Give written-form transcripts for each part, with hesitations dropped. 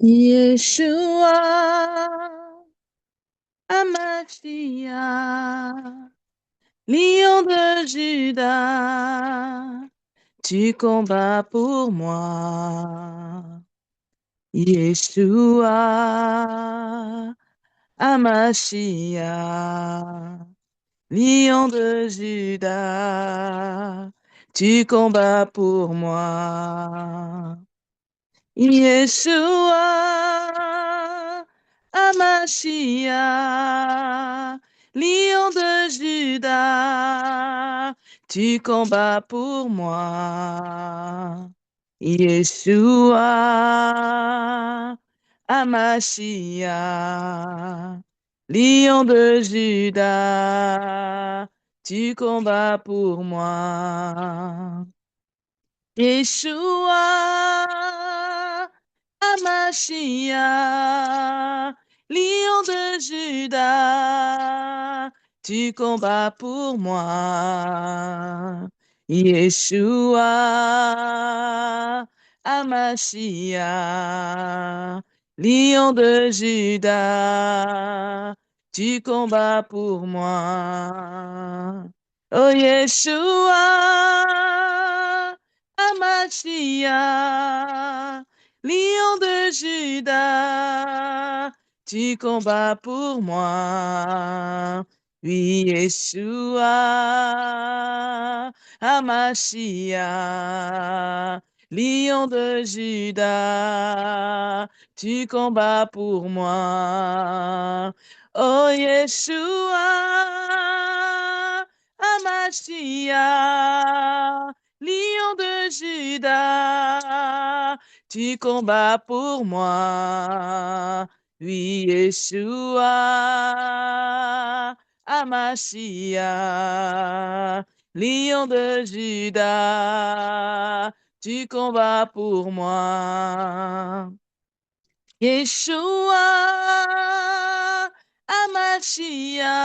Yeshua, Amashia, Lion de Juda, tu combats pour moi. Yeshua, Amashia, Lion de Juda, tu combats pour moi. Yeshua, Amashia, Lion de Juda, tu combats pour moi. Yeshua, Amashia, Lion de Juda, tu combats pour moi. Yeshua, Amashia, Lion de Juda, tu combats pour moi. Yeshua, Amashia, Lion de Juda, tu combats pour moi. Oh Yeshua, Amashia, Lion de Juda, tu combats pour moi. Oui, Yeshua, Amashia, Lion de Juda, tu combats pour moi. Oh, Yeshua, Amashia, Lion de Juda, tu combats pour moi. Oui, Yeshua, Amashia, Lion de Juda, tu combats pour moi. Yeshua, Amashia,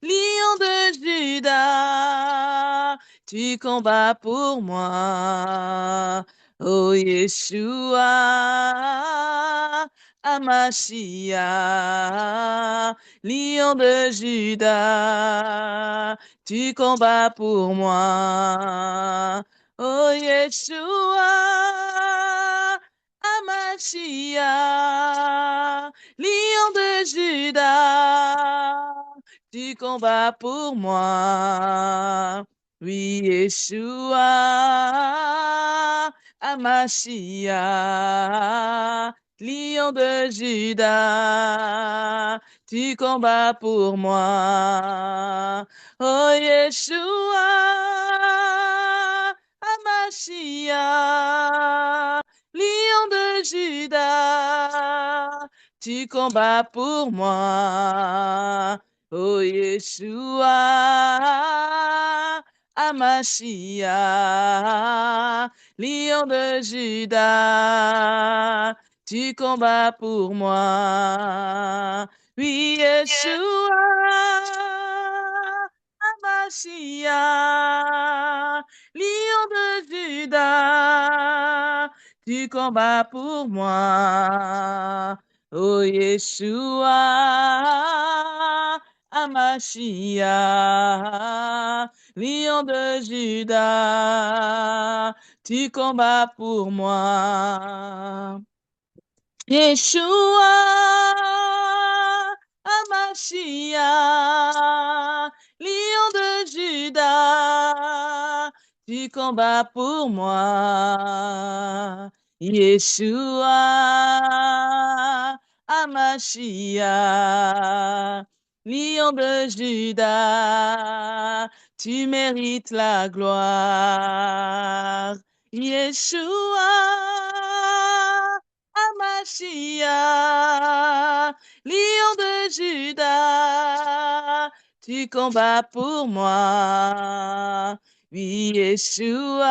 Lion de Juda, tu combats pour moi. Oh Yeshua, Amashia, Lion de Juda, tu combats pour moi. Oh Yeshua, Amashia, Lion de Juda, tu combats pour moi. Oui, Yeshua, Amashia, Lion de Juda, tu combats pour moi. Oh, Yeshua, Amashia, Lion de Juda, tu combats pour moi. Oh Yeshua, Amashia, Lion de Juda, tu combats pour moi. Oui, Yeshua, Amashia, Lion de Juda, tu combats pour moi. Oh Yeshua, Amashia, Lion de Juda, tu combats pour moi. Yeshua, Amashia, Lion de Juda, tu combats pour moi. Yeshua, Amashia, Lion de Juda, tu mérites la gloire. Yeshua, Amashia, Lion de Juda, tu combats pour moi. Oui, Yeshua,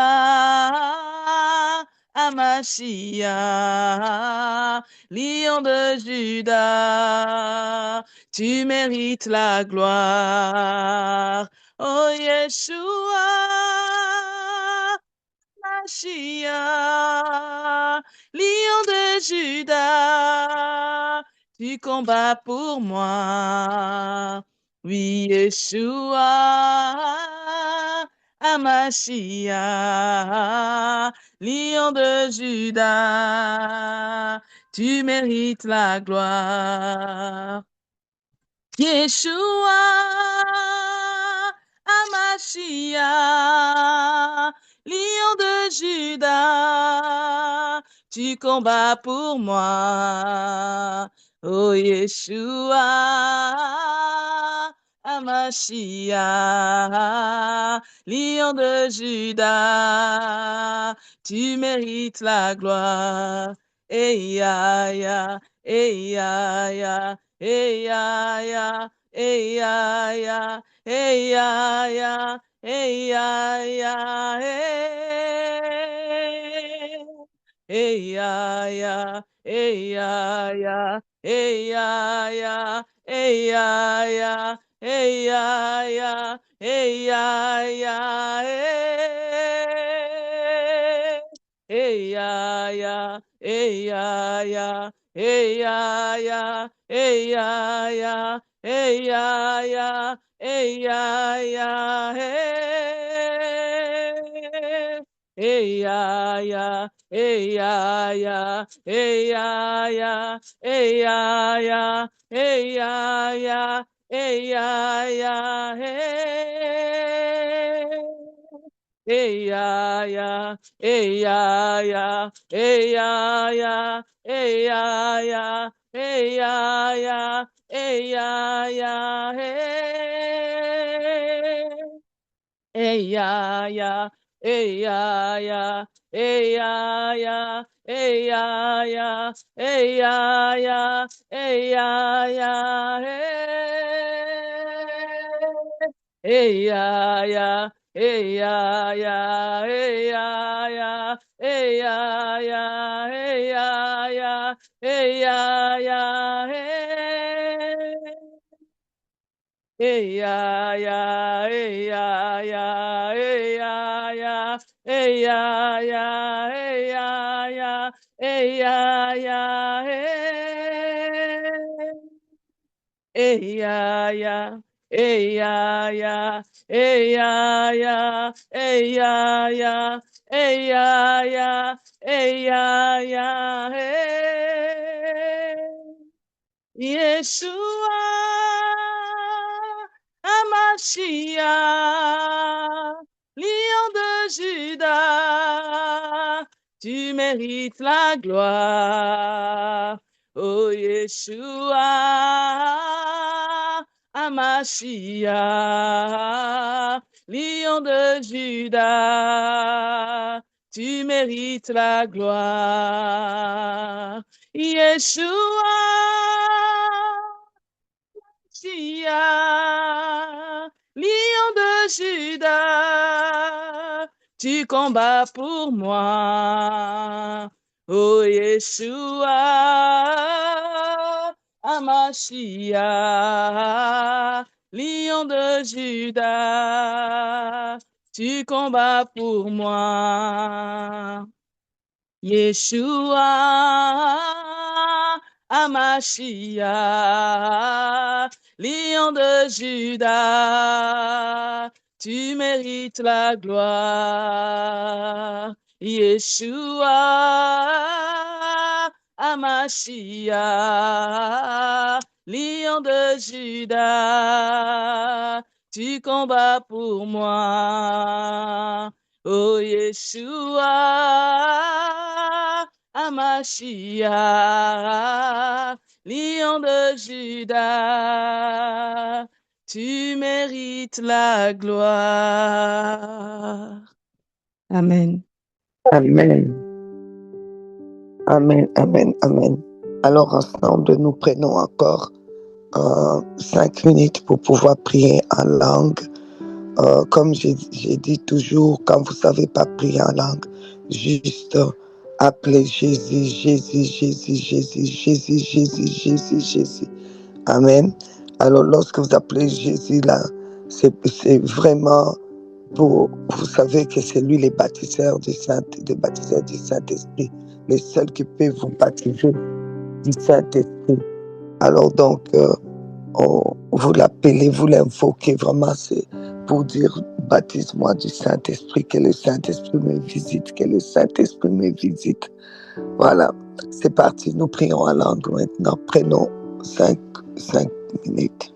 Amashia, Lion de Juda, tu mérites la gloire. Oh, Yeshua, Amashia, lion de Juda, tu combats pour moi. Oui, Yeshua, Amashia, lion de Juda, tu mérites la gloire. Yeshua, Amashia, lion de Juda, tu combats pour moi. Oh Yeshua, Amashia, lion de Juda, tu mérites la gloire. Eh ya ya, eh ya ya. Hey ya ya, hey ya ya, hey ya ya, hey ya ya, hey. Hey ya ya, hey ya ya, hey ya ya, hey ya ya, hey ya ya, hey ya ya, hey. Hey ya ya, hey ya ya. Hey ya ya, hey ya ya, hey ya ya, hey ya ya, hey. Hey ya ya, hey ya ya, hey ya ya, hey ya ya, hey ya ya, hey ya ya, hey. Hey ya ya, hey ya ya, hey ya ya, hey ya ya, hey ya ya, hey ya ya, hey. Hey ya ya, hey ya ya, hey ya ya, hey ya ya, hey ya ya, hey ya ya, hey. Hey ya ya, hey ya ya, hey ya ya, hey ya ya, hey ya ya, hey ya ya, hey. Hey ya ya, hey ya ya, hey ya ya, hey ya ya, hey ya ya, hey ya ya, hey. Hey ya ya, hey ya ya, hey ya ya, hey ya ya, hey ya ya, hey ya ya, hey. Yeshua, Amashia, lion de Juda, tu mérites la gloire. Oh Yeshua, Amashia, lion de Juda, tu mérites la gloire. Yeshua, lion de Juda, tu combats pour moi. Oh Yeshua, Amashia, lion de Juda, tu combats pour moi. Yeshua, Amashia, lion de Juda, tu mérites la gloire. Yeshua, Amashia, lion de Juda, tu combats pour moi. Oh Yeshua, Amashia, lion de Juda, tu mérites la gloire. Amen. Amen. Amen, amen, amen. Alors ensemble, nous prenons encore 5 minutes pour pouvoir prier en langue. Comme j'ai dit toujours, quand vous ne savez pas prier en langue, juste appelez Jésus, Jésus, Jésus, Jésus, Jésus, Jésus, Jésus, Jésus. Amen. Alors lorsque vous appelez Jésus là, c'est vraiment vous savez que c'est lui le baptiseur du Saint-Esprit, le seul qui peut vous baptiser du Saint-Esprit. Alors donc, vous l'appelez, vous l'invoquez vraiment, c'est pour dire baptise-moi du Saint-Esprit, que le Saint-Esprit me visite, que le Saint-Esprit me visite. Voilà, c'est parti, nous prions en langue maintenant. Prenons 5 minutes.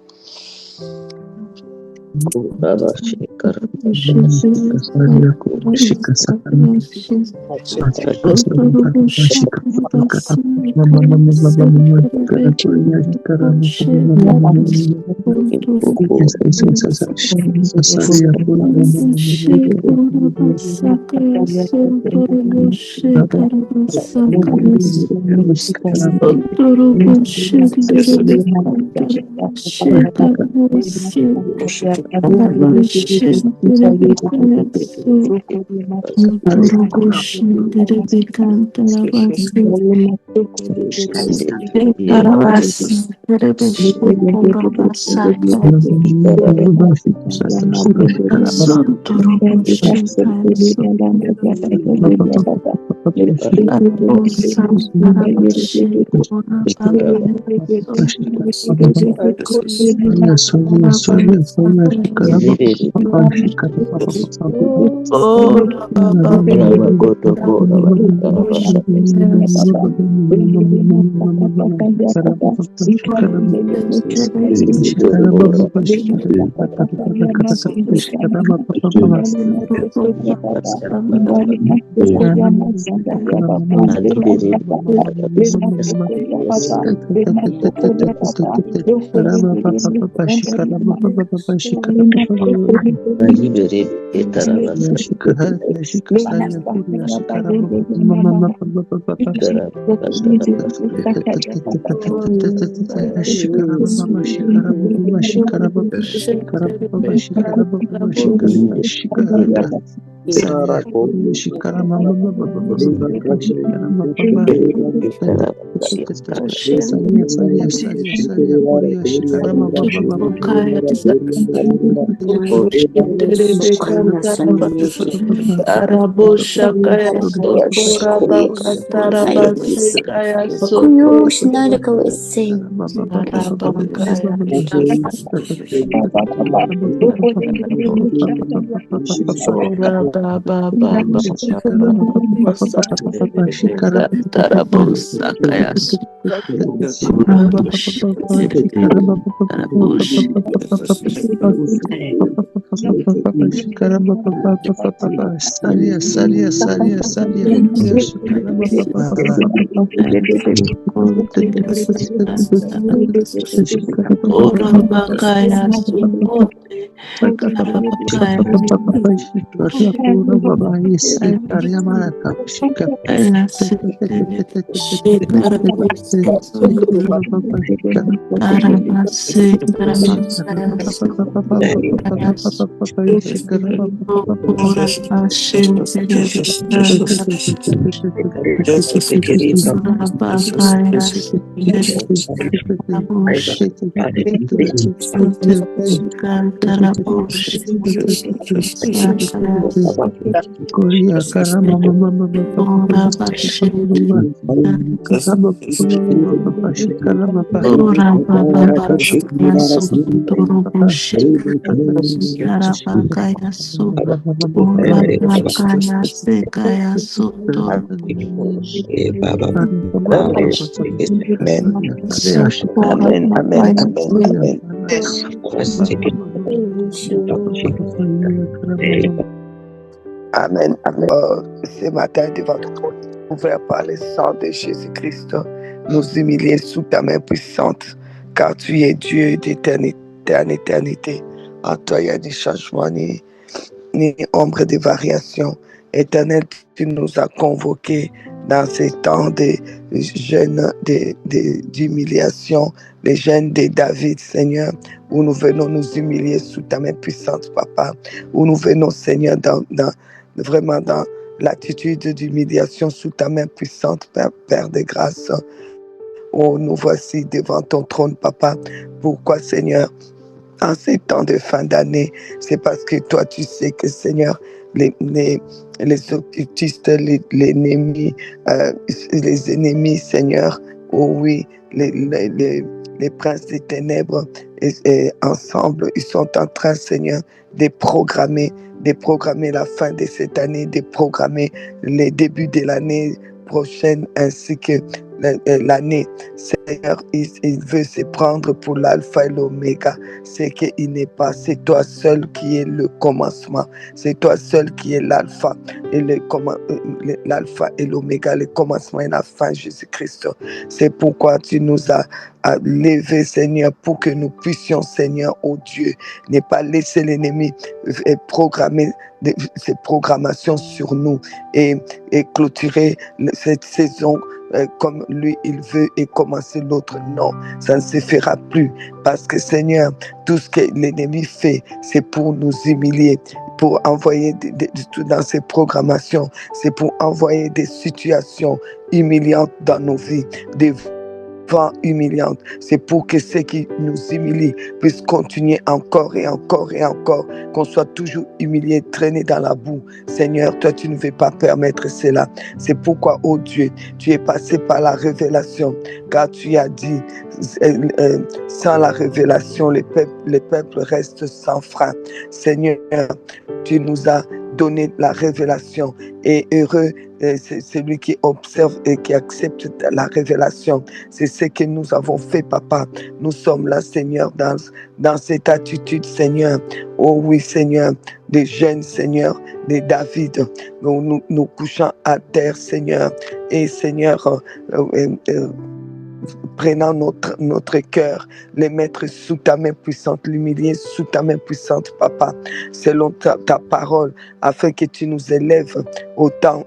Amen, amen. Ce matin, devant ton trône, ouvert par le sang de Jésus-Christ, nous humilier sous ta main puissante, car tu es Dieu d'éternité en éternité. En toi, il n'y a ni changement, ni ombre de variation. Éternel, tu nous as convoqués dans ces temps de jeûne, d'humiliation, les jeûnes de David, Seigneur, où nous venons nous humilier sous ta main puissante, Papa, où nous venons, Seigneur, vraiment dans l'attitude d'humiliation sous ta main puissante, Père de grâce. Oh, nous voici devant ton trône, Papa. Pourquoi, Seigneur, en ces temps de fin d'année, c'est parce que toi, tu sais que, Seigneur, les occultistes, l'ennemi, les ennemis, Seigneur, oh oui, les princes des ténèbres, et ensemble, ils sont en train, Seigneur, de programmer la fin de cette année, de programmer les débuts de l'année prochaine ainsi que l'année. Seigneur, il veut se prendre pour l'alpha et l'oméga. C'est qu'il n'est pas, c'est toi seul qui est le commencement. C'est toi seul qui est l'alpha et l'alpha et l'oméga, le commencement et la fin, Jésus-Christ. C'est pourquoi tu nous as levé, Seigneur, pour que nous puissions, Seigneur, oh Dieu, ne pas laisser l'ennemi programmer ces programmations sur nous et clôturer cette saison comme lui il veut et commencer l'autre. Non, ça ne se fera plus parce que, Seigneur, tout ce que l'ennemi fait, c'est pour nous humilier, pour envoyer dans ces programmations, c'est pour envoyer des situations humiliantes dans nos vies, des humiliante. C'est pour que ceux qui nous humilient puissent continuer encore et encore et encore, qu'on soit toujours humilié, traîné dans la boue. Seigneur, toi, tu ne veux pas permettre cela. C'est pourquoi, oh Dieu, tu es passé par la révélation, car tu as dit, sans la révélation, les peuples restent sans frein. Seigneur, tu nous as donné la révélation et heureux c'est celui qui observe et qui accepte la révélation. C'est ce que nous avons fait, Papa. Nous sommes là, Seigneur, dans cette attitude, Seigneur. Oh oui, Seigneur, des jeunes, Seigneur, des David. Nous couchons à terre, Seigneur. Et Seigneur, prenant notre cœur, les mettre sous ta main puissante, l'humilier sous ta main puissante, Papa, selon ta parole, afin que tu nous élèves au temps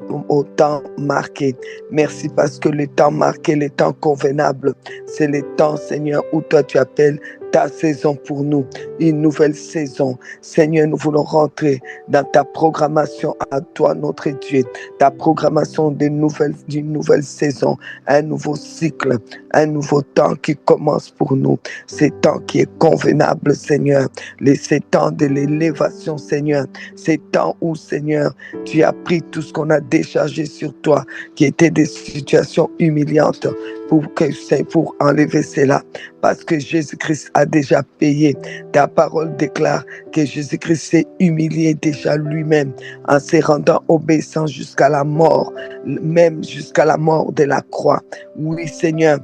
marqué. Merci parce que le temps marqué, le temps convenable, c'est le temps, Seigneur, où toi tu appelles ta saison pour nous, une nouvelle saison. Seigneur, nous voulons rentrer dans ta programmation à toi, notre Dieu, ta programmation d'une nouvelle saison, un nouveau cycle, un nouveau temps qui commence pour nous. C'est temps qui est convenable, Seigneur. C'est temps de l'élévation, Seigneur. C'est temps où, Seigneur, tu as pris tout ce qu'on a déchargé sur toi, qui étaient des situations humiliantes, pour enlever cela, parce que Jésus-Christ a déjà payé. Ta parole déclare que Jésus-Christ s'est humilié déjà lui-même en se rendant obéissant jusqu'à la mort, même jusqu'à la mort de la croix. Oui, Seigneur,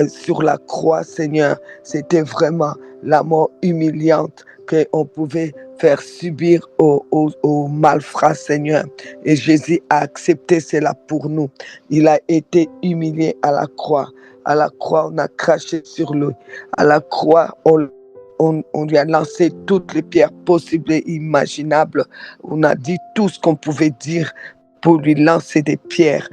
sur la croix, Seigneur, c'était vraiment la mort humiliante qu'on pouvait faire subir aux malfrats, Seigneur. Et Jésus a accepté cela pour nous. Il a été humilié à la croix. À la croix, on a craché sur lui. À la croix, on lui a lancé toutes les pierres possibles et imaginables. On a dit tout ce qu'on pouvait dire pour lui lancer des pierres.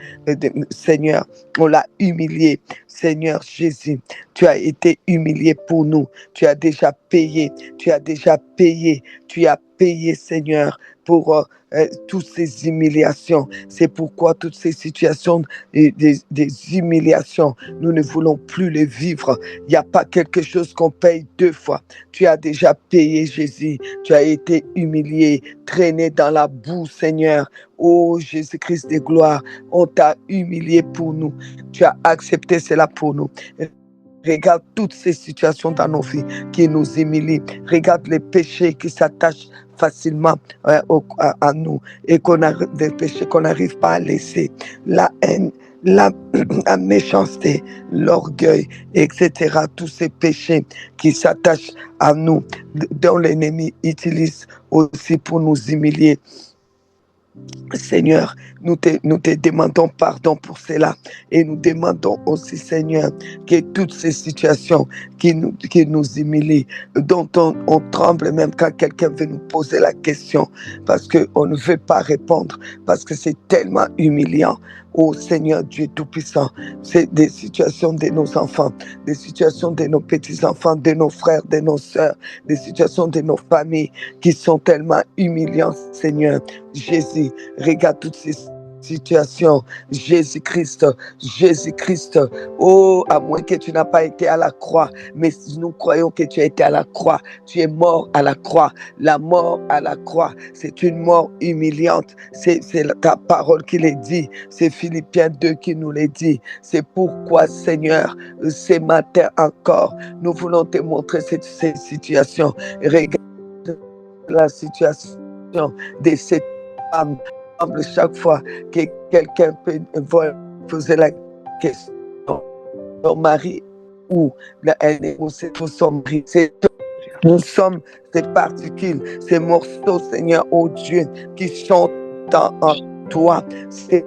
Seigneur, on l'a humilié. Seigneur Jésus, tu as été humilié pour nous. Tu as déjà payé. Tu as payé, Seigneur, pour toutes ces humiliations. C'est pourquoi toutes ces situations des humiliations, nous ne voulons plus les vivre. Il n'y a pas quelque chose qu'on paye deux fois. Tu as déjà payé, Jésus. Tu as été humilié, traîné dans la boue, Seigneur. Oh Jésus-Christ de gloire, on t'a humilié pour nous. Tu as accepté cela pour nous. Regarde toutes ces situations dans nos vies qui nous humilient. Regarde les péchés qui s'attachent facilement à nous et des péchés qu'on n'arrive pas à laisser. La haine, la méchanceté, l'orgueil, etc. Tous ces péchés qui s'attachent à nous, dont l'ennemi utilise aussi pour nous humilier. Seigneur, nous te demandons pardon pour cela et nous demandons aussi, Seigneur, que toutes ces situations qui nous humilient, dont on tremble même quand quelqu'un veut nous poser la question parce qu'on ne veut pas répondre, parce que c'est tellement humiliant. Oh Seigneur Dieu Tout-Puissant, c'est des situations de nos enfants, des situations de nos petits-enfants, de nos frères, de nos sœurs, des situations de nos familles qui sont tellement humiliantes, Seigneur. Jésus, regarde toutes ces situation. Jésus-Christ, Jésus-Christ, oh, à moins que tu n'as pas été à la croix, mais nous croyons que tu as été à la croix, tu es mort à la croix. La mort à la croix, c'est une mort humiliante, c'est ta parole qui l'a dit, c'est Philippiens 2 qui nous l'a dit. C'est pourquoi, Seigneur, ce matin encore, nous voulons te montrer cette situation. Regarde la situation de cette femme. Chaque fois que quelqu'un peut poser la question, ton mari ou c'est pour son mari, nous sommes ces particules, ces morceaux, Seigneur, oh Dieu, qui sont en toi. C'est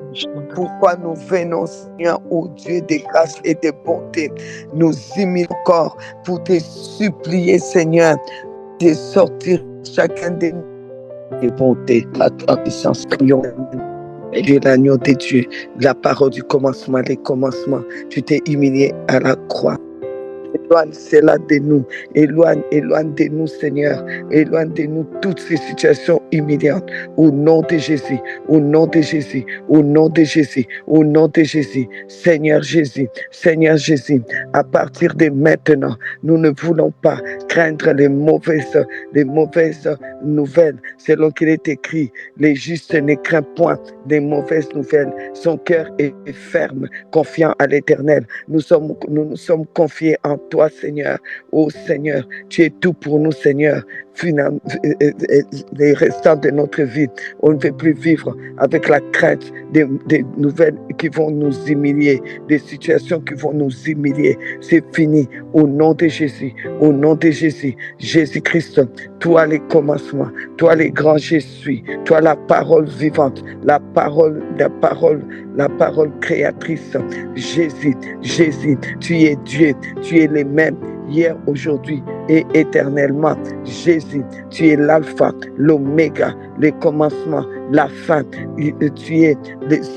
pourquoi nous venons, Seigneur, oh Dieu, de grâce et de bonté. Nous humilions encore pour te supplier, Seigneur, de sortir chacun de nous de bonté, à toi puissance, prions. Dieu, l'agneau de Dieu, la parole du commencement, les commencements, tu t'es humilié à la croix. Éloigne cela de nous, éloigne de nous, Seigneur, éloigne de nous toutes ces situations humiliantes, au nom de Jésus, au nom de Jésus, au nom de Jésus, au nom de Jésus, Seigneur Jésus, à partir de maintenant, nous ne voulons pas craindre les mauvaises nouvelles, selon qu'il est écrit, les justes ne craignent point des mauvaises nouvelles, son cœur est ferme, confiant à l'Éternel, nous nous sommes confiés en toi, Seigneur. Oh Seigneur, tu es tout pour nous, Seigneur. Finalement, les restants de notre vie, on ne veut plus vivre avec la crainte des nouvelles qui vont nous humilier, des situations qui vont nous humilier. C'est fini. Au nom de Jésus, au nom de Jésus, Jésus-Christ, toi les commencements, toi les grands je suis, toi la parole vivante, la parole créatrice. Jésus, tu es Dieu, tu es le même hier, aujourd'hui et éternellement. Jésus, tu es l'alpha, l'oméga, le commencement, la fin. Tu es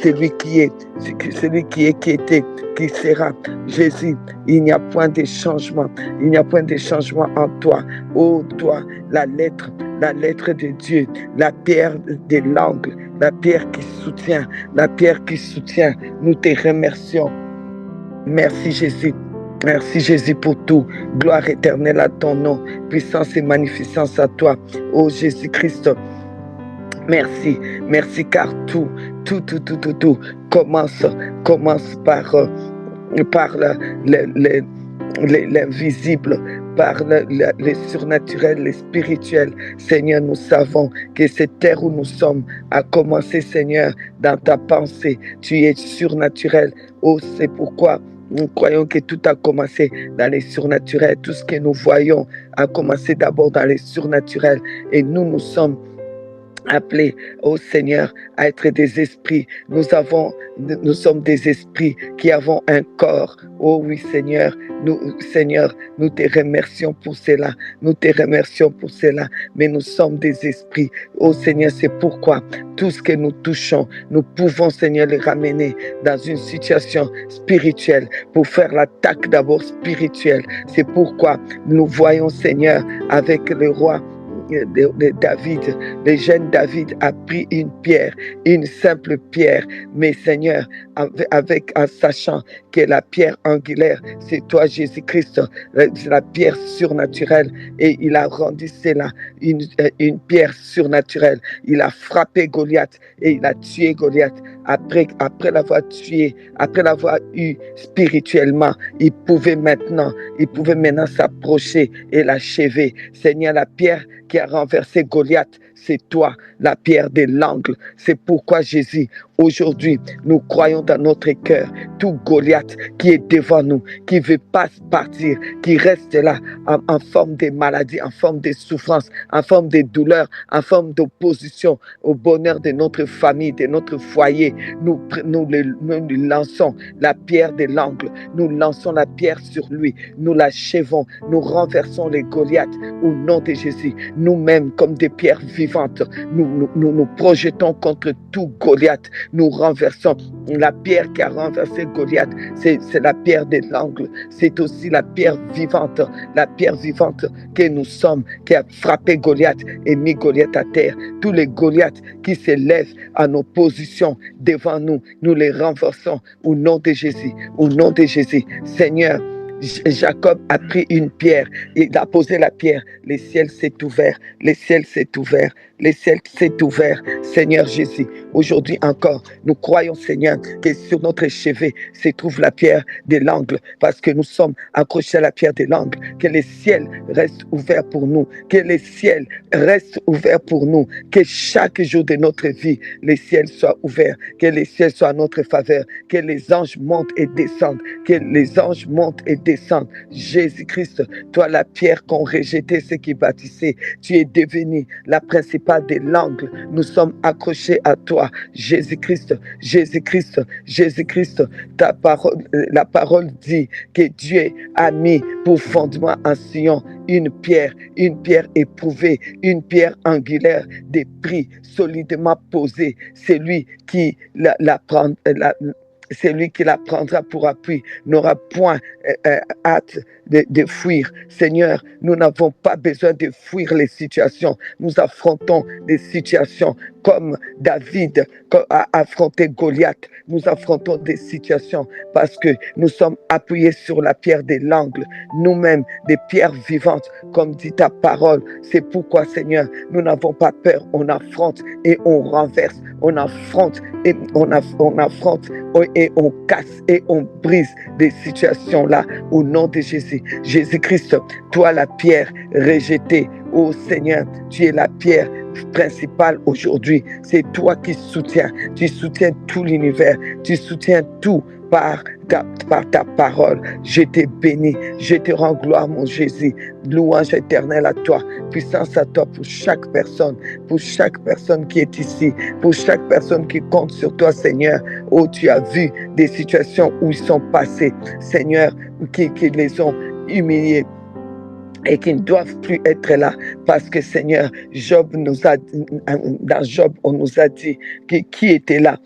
celui qui était, qui sera. Jésus, il n'y a point de changement. Il n'y a point de changement en toi. Oh, toi, la lettre de Dieu, la pierre de l'angle, la pierre qui soutient. Nous te remercions. Merci Jésus. Merci Jésus pour tout. Gloire éternelle à ton nom. Puissance et magnificence à toi. Oh Jésus-Christ. Merci car tout commence par l'invisible, par le surnaturel, le spirituel. Seigneur, nous savons que cette terre où nous sommes a commencé, Seigneur, dans ta pensée. Tu es surnaturel. Oh, c'est pourquoi nous croyons que tout a commencé dans les surnaturels. Tout ce que nous voyons a commencé d'abord dans les surnaturels. Et nous sommes appelés, ô Seigneur, à être des esprits. Nous sommes des esprits qui avons un corps. Oh oui, Seigneur, nous te remercions pour cela. Mais nous sommes des esprits. Oh Seigneur, c'est pourquoi tout ce que nous touchons, nous pouvons, Seigneur, les ramener dans une situation spirituelle pour faire l'attaque d'abord spirituelle. C'est pourquoi nous voyons, Seigneur, avec le roi de David, le jeune David a pris une simple pierre, mais Seigneur, en sachant que la pierre angulaire, c'est toi Jésus-Christ, la pierre surnaturelle, et il a rendu cela une pierre surnaturelle. Il a frappé Goliath et il a tué Goliath. Après l'avoir tué, après l'avoir eu spirituellement, il pouvait maintenant s'approcher et l'achever. Seigneur, la pierre qui a renversé Goliath, c'est toi, la pierre de l'angle. C'est pourquoi Jésus, aujourd'hui, nous croyons dans notre cœur, tout Goliath qui est devant nous, qui ne veut pas partir, qui reste là en forme de maladie, en forme de souffrance, en forme de douleur, en forme d'opposition au bonheur de notre famille, de notre foyer. Nous lui lançons la pierre de l'angle, nous lançons la pierre sur lui, nous l'achevons, nous renversons les Goliaths au nom de Jésus. Nous-mêmes, comme des pierres vivantes, vivante. Nous projetons contre tout Goliath. Nous renversons la pierre qui a renversé Goliath. C'est la pierre des langues. C'est aussi la pierre vivante que nous sommes, qui a frappé Goliath et mis Goliath à terre. Tous les Goliaths qui s'élèvent en opposition devant nous, nous les renversons au nom de Jésus. Au nom de Jésus. Seigneur, Jacob a pris une pierre, il a posé la pierre, le ciel s'est ouvert, le ciel s'est ouvert, le ciel s'est ouvert. Seigneur Jésus, aujourd'hui encore, nous croyons, Seigneur, que sur notre chevet se trouve la pierre de l'angle, parce que nous sommes accrochés à la pierre de l'angle. Que le ciel reste ouvert pour nous, que le ciel reste ouvert pour nous, que chaque jour de notre vie, le ciel soit ouvert, que le ciel soit à notre faveur, que les anges montent et descendent, que les anges montent et descendent. Jésus-Christ, toi la pierre qu'ont rejeté ceux qui bâtissaient, tu es devenu la principale des l'angle. Nous sommes accrochés à toi, Jésus-Christ, Jésus-Christ, Jésus-Christ. La parole dit que Dieu a mis pour fondement en Sion une pierre éprouvée, une pierre angulaire, des prix solidement posés. C'est lui qui celui qui la prendra pour appui n'aura point hâte de fuir. Seigneur, nous n'avons pas besoin de fuir les situations. Nous affrontons des situations comme David a affronté Goliath. Nous affrontons des situations parce que nous sommes appuyés sur la pierre de l'angle, nous-mêmes des pierres vivantes, comme dit ta parole. C'est pourquoi, Seigneur, nous n'avons pas peur. On affronte et on renverse. On affronte et on affronte et on casse et on brise des situations-là au nom de Jésus. Jésus-Christ, toi la pierre rejetée, ô Seigneur, tu es la pierre principale aujourd'hui. C'est toi qui soutiens. Tu soutiens tout l'univers. Tu soutiens tout par ta parole. Je te bénis. Je te rends gloire, mon Jésus. Louange éternelle à toi. Puissance à toi pour chaque personne qui est ici, pour chaque personne qui compte sur toi, Seigneur. Oh, tu as vu des situations où ils sont passés, Seigneur, qui les ont humiliés et qui ne doivent plus être là, parce que Seigneur, dans Job, on nous a dit qui était là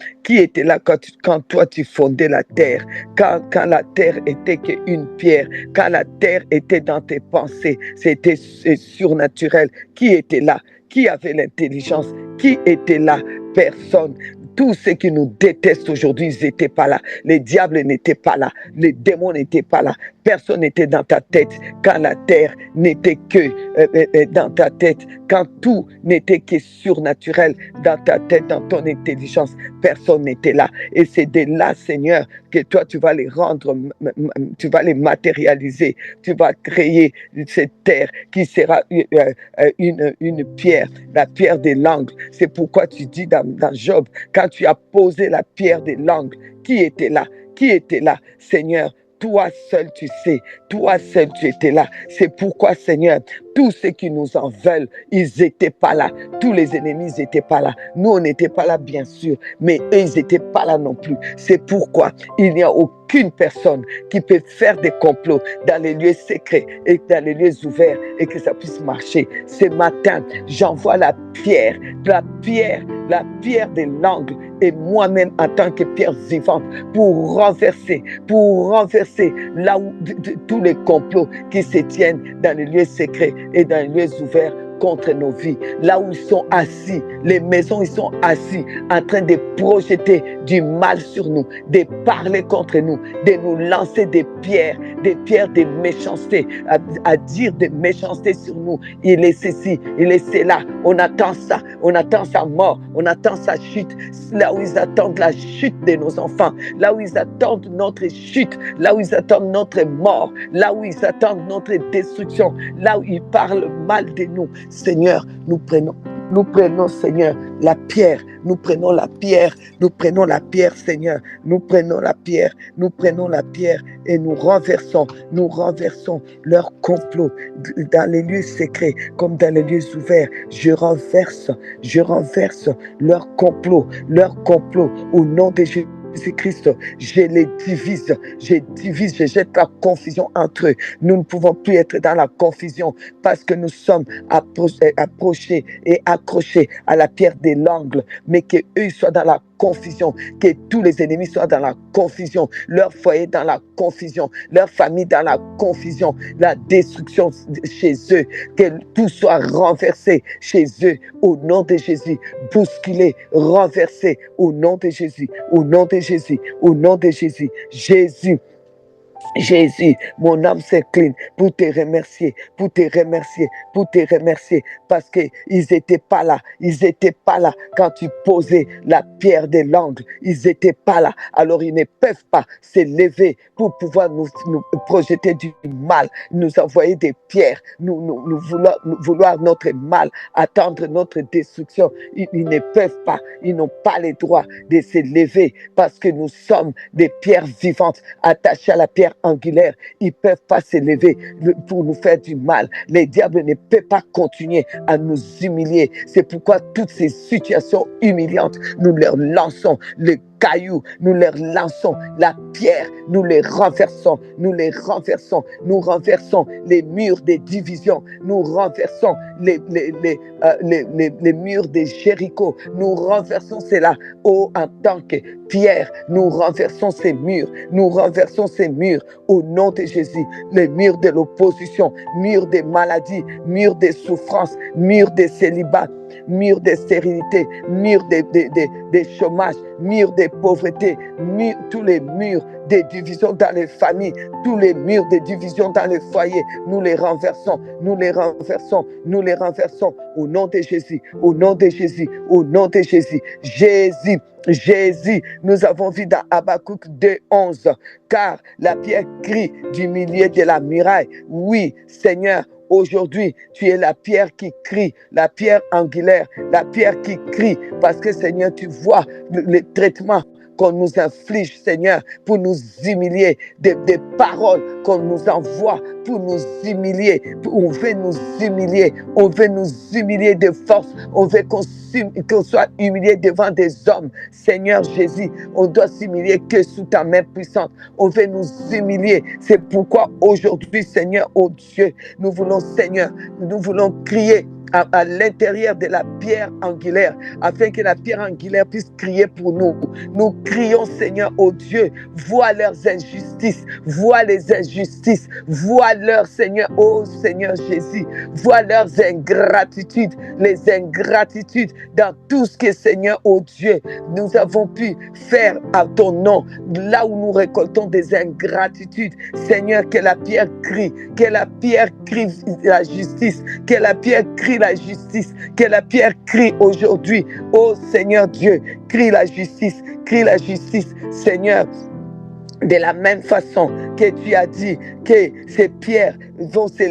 quand toi tu fondais la terre, quand la terre était qu'une pierre, quand la terre était dans tes pensées, c'était surnaturel. Qui était là? Qui avait l'intelligence? Qui était là? Personne. Tous ceux qui nous détestent aujourd'hui, ils n'étaient pas là. Les diables n'étaient pas là. Les démons n'étaient pas là. Personne n'était dans ta tête quand la terre n'était que dans ta tête, quand tout n'était que surnaturel dans ta tête, dans ton intelligence. Personne n'était là. Et c'est de là, Seigneur, que toi, tu vas les rendre, tu vas les matérialiser. Tu vas créer cette terre qui sera une pierre, la pierre des langues. C'est pourquoi tu dis dans Job, quand tu as posé la pierre des langues, qui était là? Qui était là, Seigneur? Toi seul tu sais, toi seul tu étais là. C'est pourquoi, Seigneur, tous ceux qui nous en veulent, ils n'étaient pas là. Tous les ennemis, ils n'étaient pas là. Nous, on n'était pas là, bien sûr, mais eux, ils n'étaient pas là non plus. C'est pourquoi il n'y a aucune personne qui peut faire des complots dans les lieux secrets et dans les lieux ouverts et que ça puisse marcher. Ce matin, j'envoie la pierre des langues et moi-même en tant que pierre vivante pour renverser là où tous les complots qui se tiennent dans les lieux secrets et dans les lieux ouverts contre nos vies. Là où ils sont assis, les maisons, ils sont assis en train de projeter du mal sur nous, de parler contre nous, de nous lancer des pierres de méchanceté, à dire des méchancetés sur nous. Il est ceci, il est cela. On attend ça, on attend sa mort, on attend sa chute. Là où ils attendent la chute de nos enfants, là où ils attendent notre chute, là où ils attendent notre mort, là où ils attendent notre destruction, là où ils parlent mal de nous. Seigneur, nous prenons, Seigneur, la pierre, Seigneur, nous prenons la pierre et nous renversons leur complot dans les lieux secrets comme dans les lieux ouverts. Je renverse leur complot au nom de Jésus. Jésus-Christ, je les divise, je jette la confusion entre eux. Nous ne pouvons plus être dans la confusion parce que nous sommes approchés et accrochés à la pierre de l'angle, mais qu'eux soient dans la confusion, que tous les ennemis soient dans la confusion, leur foyer dans la confusion, leur famille dans la confusion, la destruction chez eux, que tout soit renversé chez eux au nom de Jésus, bousculé, renversé au nom de Jésus, au nom de Jésus, au nom de Jésus. Jésus, mon âme s'incline pour te remercier, parce qu'ils n'étaient pas là, quand tu posais la pierre de l'angle, ils n'étaient pas là, alors ils ne peuvent pas se lever pour pouvoir nous projeter du mal, nous envoyer des pierres, nous vouloir notre mal, attendre notre destruction. Ils ne peuvent pas, ils n'ont pas le droit de se lever parce que nous sommes des pierres vivantes attachées à la pierre angulaire. Ils ne peuvent pas se lever pour nous faire du mal. Les diables ne peuvent pas continuer à nous humilier. C'est pourquoi toutes ces situations humiliantes, nous leur lançons le cailloux, nous leur lançons la pierre, nous les renversons, nous renversons les murs des divisions, nous renversons les murs de Jéricho, nous renversons cela en tant que pierre, nous renversons ces murs au nom de Jésus, les murs de l'opposition, murs des maladies, murs des souffrances, murs des célibats, murs de stérilité, murs de chômage, murs de pauvreté, tous les murs de division dans les familles, tous les murs de division dans les foyers, nous les renversons au nom de Jésus, au nom de Jésus, au nom de Jésus. Jésus, nous avons vu dans Habakkuk 2:11, car la pierre crie du milieu de la muraille. Oui, Seigneur, aujourd'hui, tu es la pierre qui crie, la pierre angulaire, la pierre qui crie, parce que Seigneur, tu vois le traitement qu'on nous inflige, Seigneur, pour nous humilier, des paroles qu'on nous envoie pour nous humilier. On veut nous humilier de force, on veut qu'on soit humilié devant des hommes. Seigneur Jésus, on doit s'humilier que sous ta main puissante. On veut nous humilier. C'est pourquoi aujourd'hui, Seigneur, oh Dieu, nous voulons crier à l'intérieur de la pierre angulaire, afin que la pierre angulaire puisse crier pour nous. Nous crions, Seigneur, oh Dieu, vois leurs injustices, vois les injustices, vois leurs, Seigneur, oh Seigneur Jésus, vois leurs ingratitudes, les ingratitudes dans tout ce que, Seigneur, oh Dieu, nous avons pu faire à ton nom, là où nous récoltons des ingratitudes. Seigneur, que la pierre crie la justice, que la pierre crie la justice, que la pierre crie aujourd'hui. Oh Seigneur Dieu, crie la justice, Seigneur. De la même façon que tu as dit que ces pierres vont se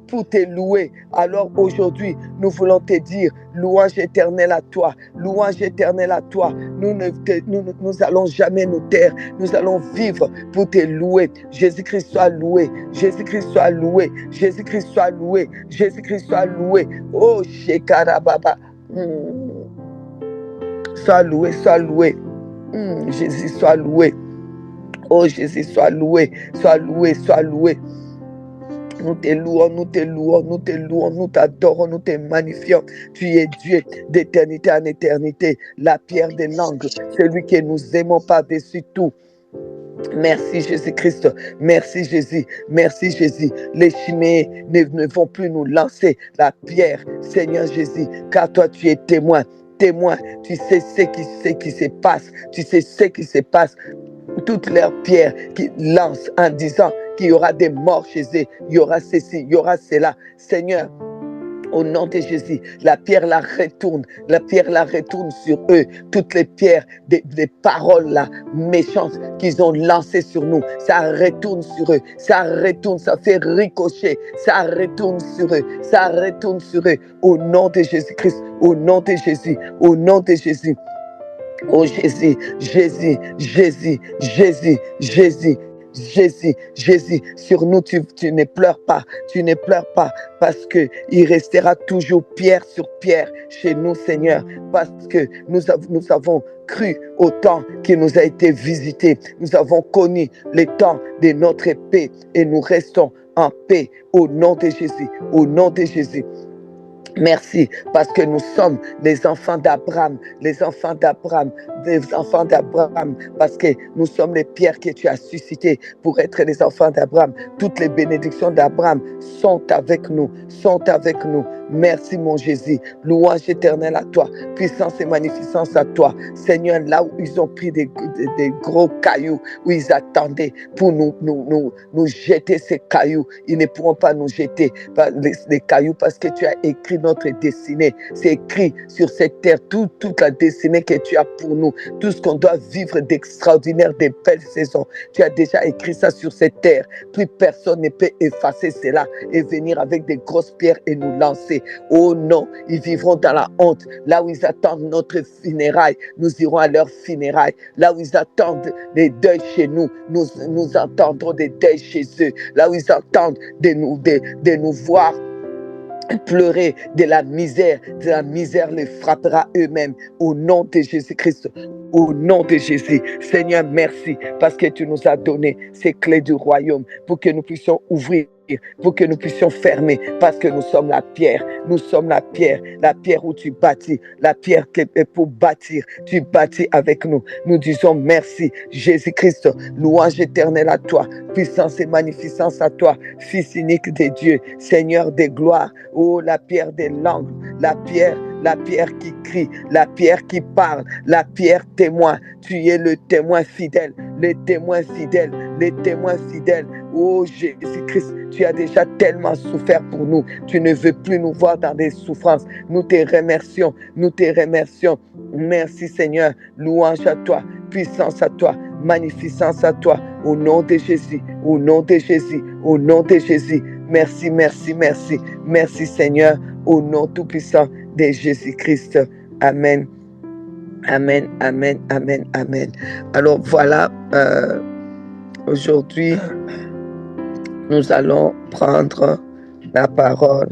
pour te louer. Alors aujourd'hui, nous voulons te dire, louange éternelle à toi, louange éternelle à toi. Nous allons jamais nous taire, nous allons vivre pour te louer. Jésus-Christ soit loué, Jésus-Christ soit loué, Jésus-Christ soit loué, Jésus-Christ soit loué. Oh, Shekarababa. Sois loué, sois loué. Jésus soit loué. Oh Jésus, sois loué, sois loué, sois loué. Nous te louons, nous te louons, nous te louons, nous t'adorons, nous te magnifions. Tu es Dieu d'éternité en éternité, la pierre de l'angle, celui que nous aimons par-dessus tout. Merci Jésus-Christ, merci Jésus, merci Jésus. Les chiméens ne vont plus nous lancer la pierre, Seigneur Jésus, car toi tu es témoin, tu sais ce qui se passe, tu sais ce qui se passe. Toutes leurs pierres qui lancent en disant qu'il y aura des morts chez eux, il y aura ceci, il y aura cela. Seigneur, au nom de Jésus, la pierre la retourne sur eux. Toutes les pierres, des paroles là, méchantes qu'ils ont lancées sur nous, ça retourne sur eux, ça fait ricocher, ça retourne sur eux, au nom de Jésus-Christ, au nom de Jésus. Oh Jésus, Jésus, Jésus, sur nous, tu ne pleures pas, tu ne pleures pas, parce qu'il restera toujours pierre sur pierre chez nous, Seigneur, parce que nous avons cru au temps qui nous a été visité. Nous avons connu les temps de notre paix et nous restons en paix au nom de Jésus, au nom de Jésus. Merci parce que nous sommes les enfants d'Abraham, les enfants d'Abraham, parce que nous sommes les pierres que tu as suscitées pour être les enfants d'Abraham. Toutes les bénédictions d'Abraham sont avec nous, sont avec nous. Merci mon Jésus, louange éternelle à toi, puissance et magnificence à toi. Seigneur, là où ils ont pris des gros cailloux, où ils attendaient pour nous jeter ces cailloux, ils ne pourront pas nous jeter les cailloux parce que tu as écrit notre destinée. C'est écrit sur cette terre toute la destinée que tu as pour nous, tout ce qu'on doit vivre d'extraordinaire, de belles saisons. Tu as déjà écrit ça sur cette terre. Plus personne ne peut effacer cela et venir avec des grosses pierres et nous lancer. Oh non, ils vivront dans la honte. Là où ils attendent notre funérailles, nous irons à leur funérailles. Là où ils attendent des deuils chez nous, nous entendrons des deuils chez eux. Là où ils attendent de nous voir pleurer de la misère les frappera eux-mêmes au nom de Jésus-Christ, au nom de Jésus. Seigneur, merci parce que tu nous as donné ces clés du royaume pour que nous puissions ouvrir, pour que nous puissions fermer, parce que nous sommes la pierre où tu bâtis, la pierre pour bâtir, tu bâtis avec nous. Nous disons merci, Jésus-Christ, louange éternelle à toi, puissance et magnificence à toi, Fils unique de Dieu, Seigneur des gloires, oh la pierre des langues, la pierre qui crie, la pierre qui parle, la pierre témoin. Tu es le témoin fidèle, le témoin fidèle, le témoin fidèle. Oh Jésus-Christ, tu as déjà tellement souffert pour nous. Tu ne veux plus nous voir dans des souffrances. Nous te remercions, nous te remercions. Merci Seigneur, louange à toi, puissance à toi, magnificence à toi. Au nom de Jésus, au nom de Jésus, au nom de Jésus. Merci, merci, merci. Merci Seigneur, au nom tout-puissant de Jésus-Christ. Amen. Amen, amen, amen, amen. Alors voilà, aujourd'hui, nous allons prendre la parole.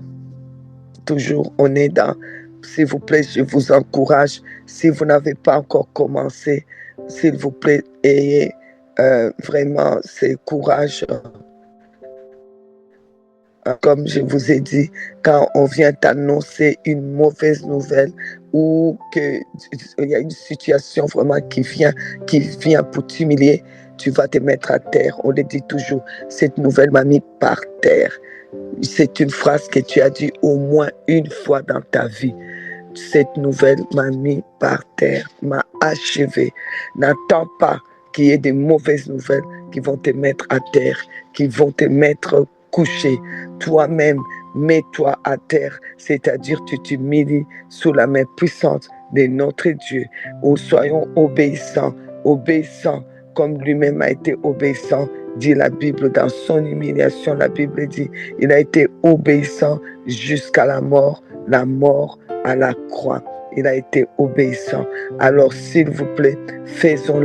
Toujours, on est dans, s'il vous plaît, je vous encourage, si vous n'avez pas encore commencé, s'il vous plaît, ayez vraiment ce courage. Comme je vous ai dit, quand on vient t'annoncer une mauvaise nouvelle ou qu'il y a une situation vraiment qui vient pour t'humilier, tu vas te mettre à terre. On le dit toujours, cette nouvelle m'a mis par terre. C'est une phrase que tu as dit au moins une fois dans ta vie. Cette nouvelle m'a mis par terre, m'a achevé. N'attends pas qu'il y ait des mauvaises nouvelles qui vont te mettre à terre, qui vont te mettre couché. Toi-même, mets-toi à terre, c'est-à-dire tu t'humilies sous la main puissante de notre Dieu. Ou soyons obéissants comme lui-même a été obéissant, dit la Bible dans son humiliation. La Bible dit, il a été obéissant jusqu'à la mort à la croix. Il a été obéissant. Alors, s'il vous plaît, faisons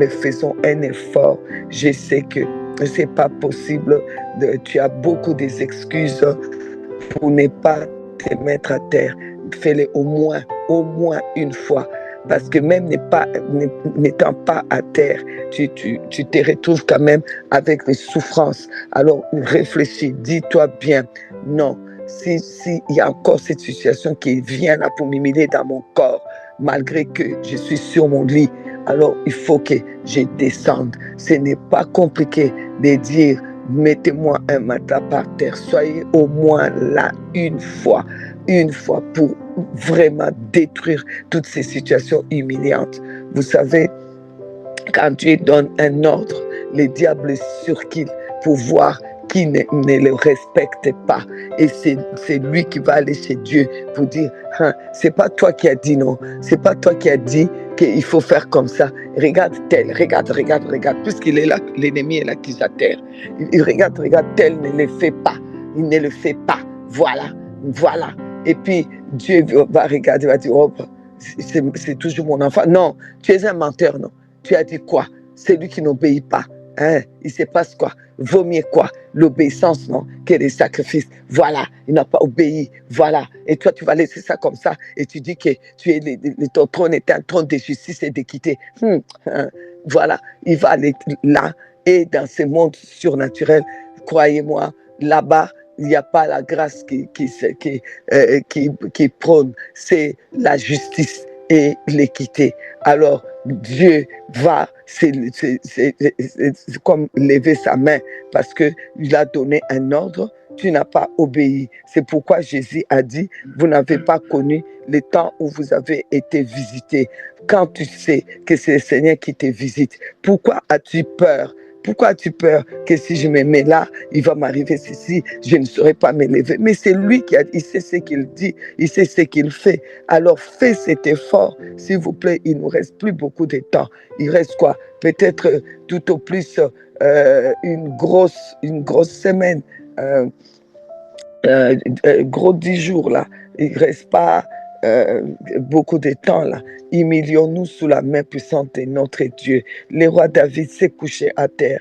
un effort. Je sais que c'est pas possible. Tu as beaucoup d'excuses pour ne pas te mettre à terre. Fais-le au moins une fois. Parce que même n'étant pas à terre, tu te retrouves quand même avec des souffrances. Alors, réfléchis, dis-toi bien, non. Si il y a encore cette situation qui vient là pour m'humilier dans mon corps, malgré que je suis sur mon lit, alors il faut que je descende. Ce n'est pas compliqué de dire, mettez-moi un matelas par terre. Soyez au moins là une fois pour vraiment détruire toutes ces situations humiliantes. Vous savez, quand Dieu donne un ordre, le diable est sur qui pour voir qui ne le respecte pas. Et c'est lui qui va aller chez Dieu pour dire, c'est pas toi qui as dit non, c'est pas toi qui as dit qu'il faut faire comme ça. Regarde tel, regarde. Puisqu'il est là, l'ennemi est là qui s'atterre. Il regarde tel ne le fait pas. Il ne le fait pas. Voilà. Et puis Dieu va regarder, va dire, oh, c'est toujours mon enfant. Non, tu es un menteur, non. Tu as dit quoi? C'est lui qui n'obéit pas. il se passe quoi? Vaut mieux quoi? L'obéissance, non? Que les sacrifices. Voilà, il n'a pas obéi. Voilà. Et toi, tu vas laisser ça comme ça et tu dis que ton trône est un trône de justice et d'équité. Voilà, il va aller là et dans ce monde surnaturel, croyez-moi, là-bas, il n'y a pas la grâce qui prône, c'est la justice et l'équité. Alors, Dieu va c'est comme lever sa main parce qu'il a donné un ordre, tu n'as pas obéi. C'est pourquoi Jésus a dit, vous n'avez pas connu le temps où vous avez été visité. Quand tu sais que c'est le Seigneur qui te visite, pourquoi as-tu peur? Pourquoi as-tu peur que si je me mets là, il va m'arriver ceci, je ne saurais pas me lever? Mais c'est lui il sait ce qu'il dit, il sait ce qu'il fait. Alors fais cet effort, s'il vous plaît, il ne nous reste plus beaucoup de temps. Il reste quoi? Peut-être tout au plus une grosse semaine, gros 10 jours là. Il ne reste pas beaucoup de temps là. Humilions-nous sous la main puissante de notre Dieu. Le roi David s'est couché à terre.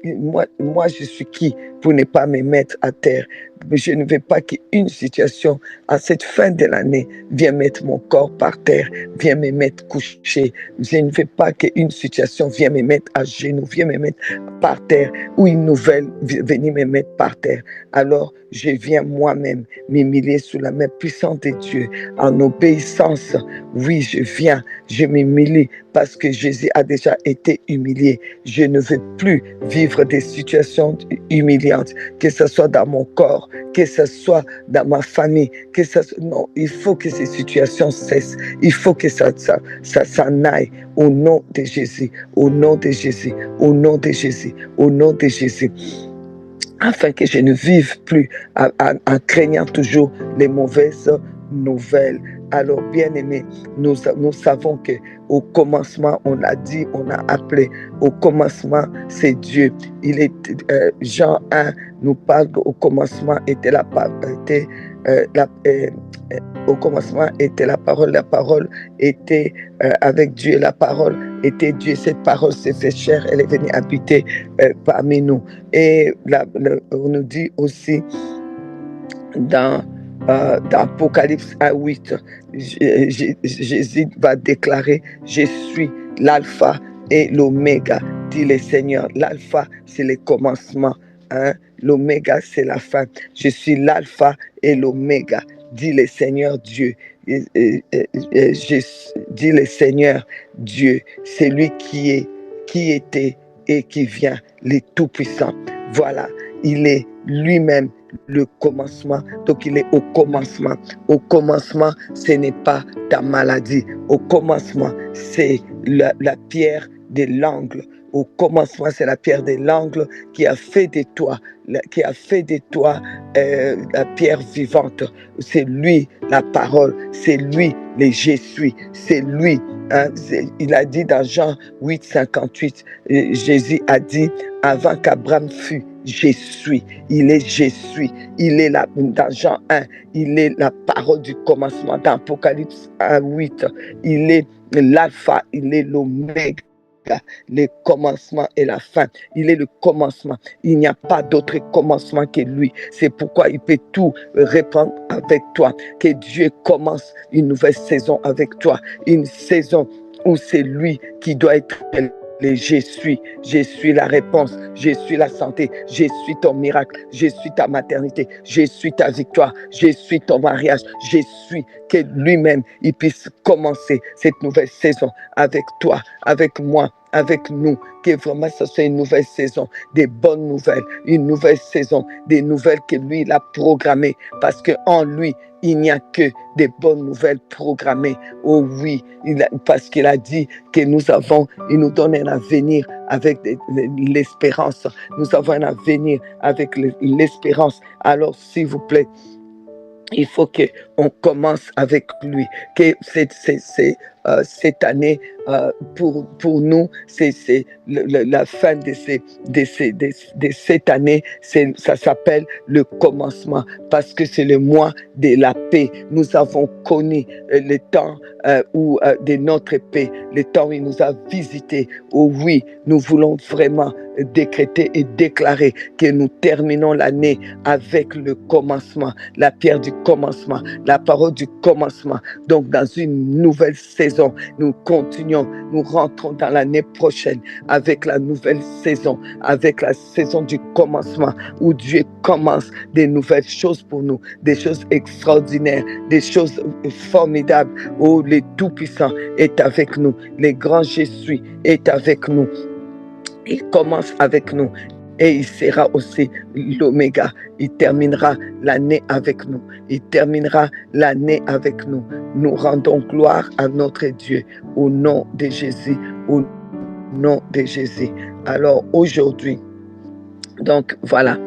Moi, je suis qui pour ne pas me mettre à terre? Je ne veux pas qu'une situation à cette fin de l'année vienne mettre mon corps par terre, vienne me mettre couché. Je ne veux pas qu'une situation vienne me mettre à genoux, vienne me mettre par terre ou une nouvelle vienne me mettre par terre. Alors, je viens moi-même m'humilier sous la main puissante de Dieu en obéissance. Oui, je viens, je m'humilie parce que Jésus a déjà été humilié. Je ne veux plus vivre des situations humiliantes, que ce soit dans mon corps, que ce soit dans ma famille, non, il faut que ces situations cessent. Il faut que ça s'en aille au nom de Jésus, au nom de Jésus, au nom de Jésus, au nom de Jésus. Afin que je ne vive plus en craignant toujours les mauvaises nouvelles. Alors, bien-aimés, nous savons qu'au commencement, on l'a dit, on a appelé, au commencement, c'est Dieu. Jean 1 nous parle qu'au commencement était au commencement était la parole était avec Dieu, la parole était Dieu, cette parole s'est fait chair, elle est venue habiter parmi nous. Et on nous dit aussi dans Apocalypse 1:8, Jésus va déclarer, je suis l'alpha et l'oméga, dit le Seigneur. L'alpha, c'est le commencement, l'oméga, c'est la fin. Je suis l'alpha et l'oméga, dit le Seigneur Dieu. Dit le Seigneur Dieu, c'est lui qui était et qui vient, le Tout-Puissant. Voilà, il est lui-même le commencement. Donc il est au commencement. Au commencement, ce n'est pas ta maladie. Au commencement, c'est la pierre de l'angle. Au commencement, c'est la pierre de l'angle qui a fait de toi la pierre vivante. C'est lui la parole, c'est lui le je suis, c'est lui. Il a dit dans Jean 8:58, Jésus a dit, avant qu'Abraham fût, je suis. Il est je suis. Il est là dans Jean 1. Il est la parole du commencement. Dans Apocalypse 1:8, il est l'alpha, il est l'oméga, le commencement et la fin. Il est le commencement. Il n'y a pas d'autre commencement que lui. C'est pourquoi il peut tout répandre avec toi. Que Dieu commence une nouvelle saison avec toi. Une saison où c'est lui qui doit être je suis la réponse, je suis la santé, je suis ton miracle, je suis ta maternité, je suis ta victoire, je suis ton mariage, je suis, que lui-même, il puisse commencer cette nouvelle saison avec toi, avec moi, avec nous, que vraiment ce soit une nouvelle saison, des bonnes nouvelles, une nouvelle saison, des nouvelles que lui, il a programmées, parce qu'en lui, il n'y a que des bonnes nouvelles programmées. Oh oui, parce qu'il a dit que il nous donne un avenir avec l'espérance. Nous avons un avenir avec l'espérance. Alors, s'il vous plaît, il faut qu'on commence avec lui, que cette année, pour nous, c'est la fin de cette année, ça s'appelle le commencement, parce que c'est le mois de la paix. Nous avons connu le temps de notre paix, le temps où il nous a visités. Oh oui, nous voulons vraiment décréter et déclarer que nous terminons l'année avec le commencement, la pierre du commencement, la parole du commencement. Donc dans une nouvelle saison, nous continuons, nous rentrons dans l'année prochaine avec la nouvelle saison, avec la saison du commencement, où Dieu commence des nouvelles choses pour nous, des choses extraordinaires, des choses formidables, où le Tout-Puissant est avec nous, le grand Jésus est avec nous. Il commence avec nous et il sera aussi l'Oméga. Il terminera l'année avec nous. Il terminera l'année avec nous. Nous rendons gloire à notre Dieu au nom de Jésus, au nom de Jésus. Alors aujourd'hui, donc voilà,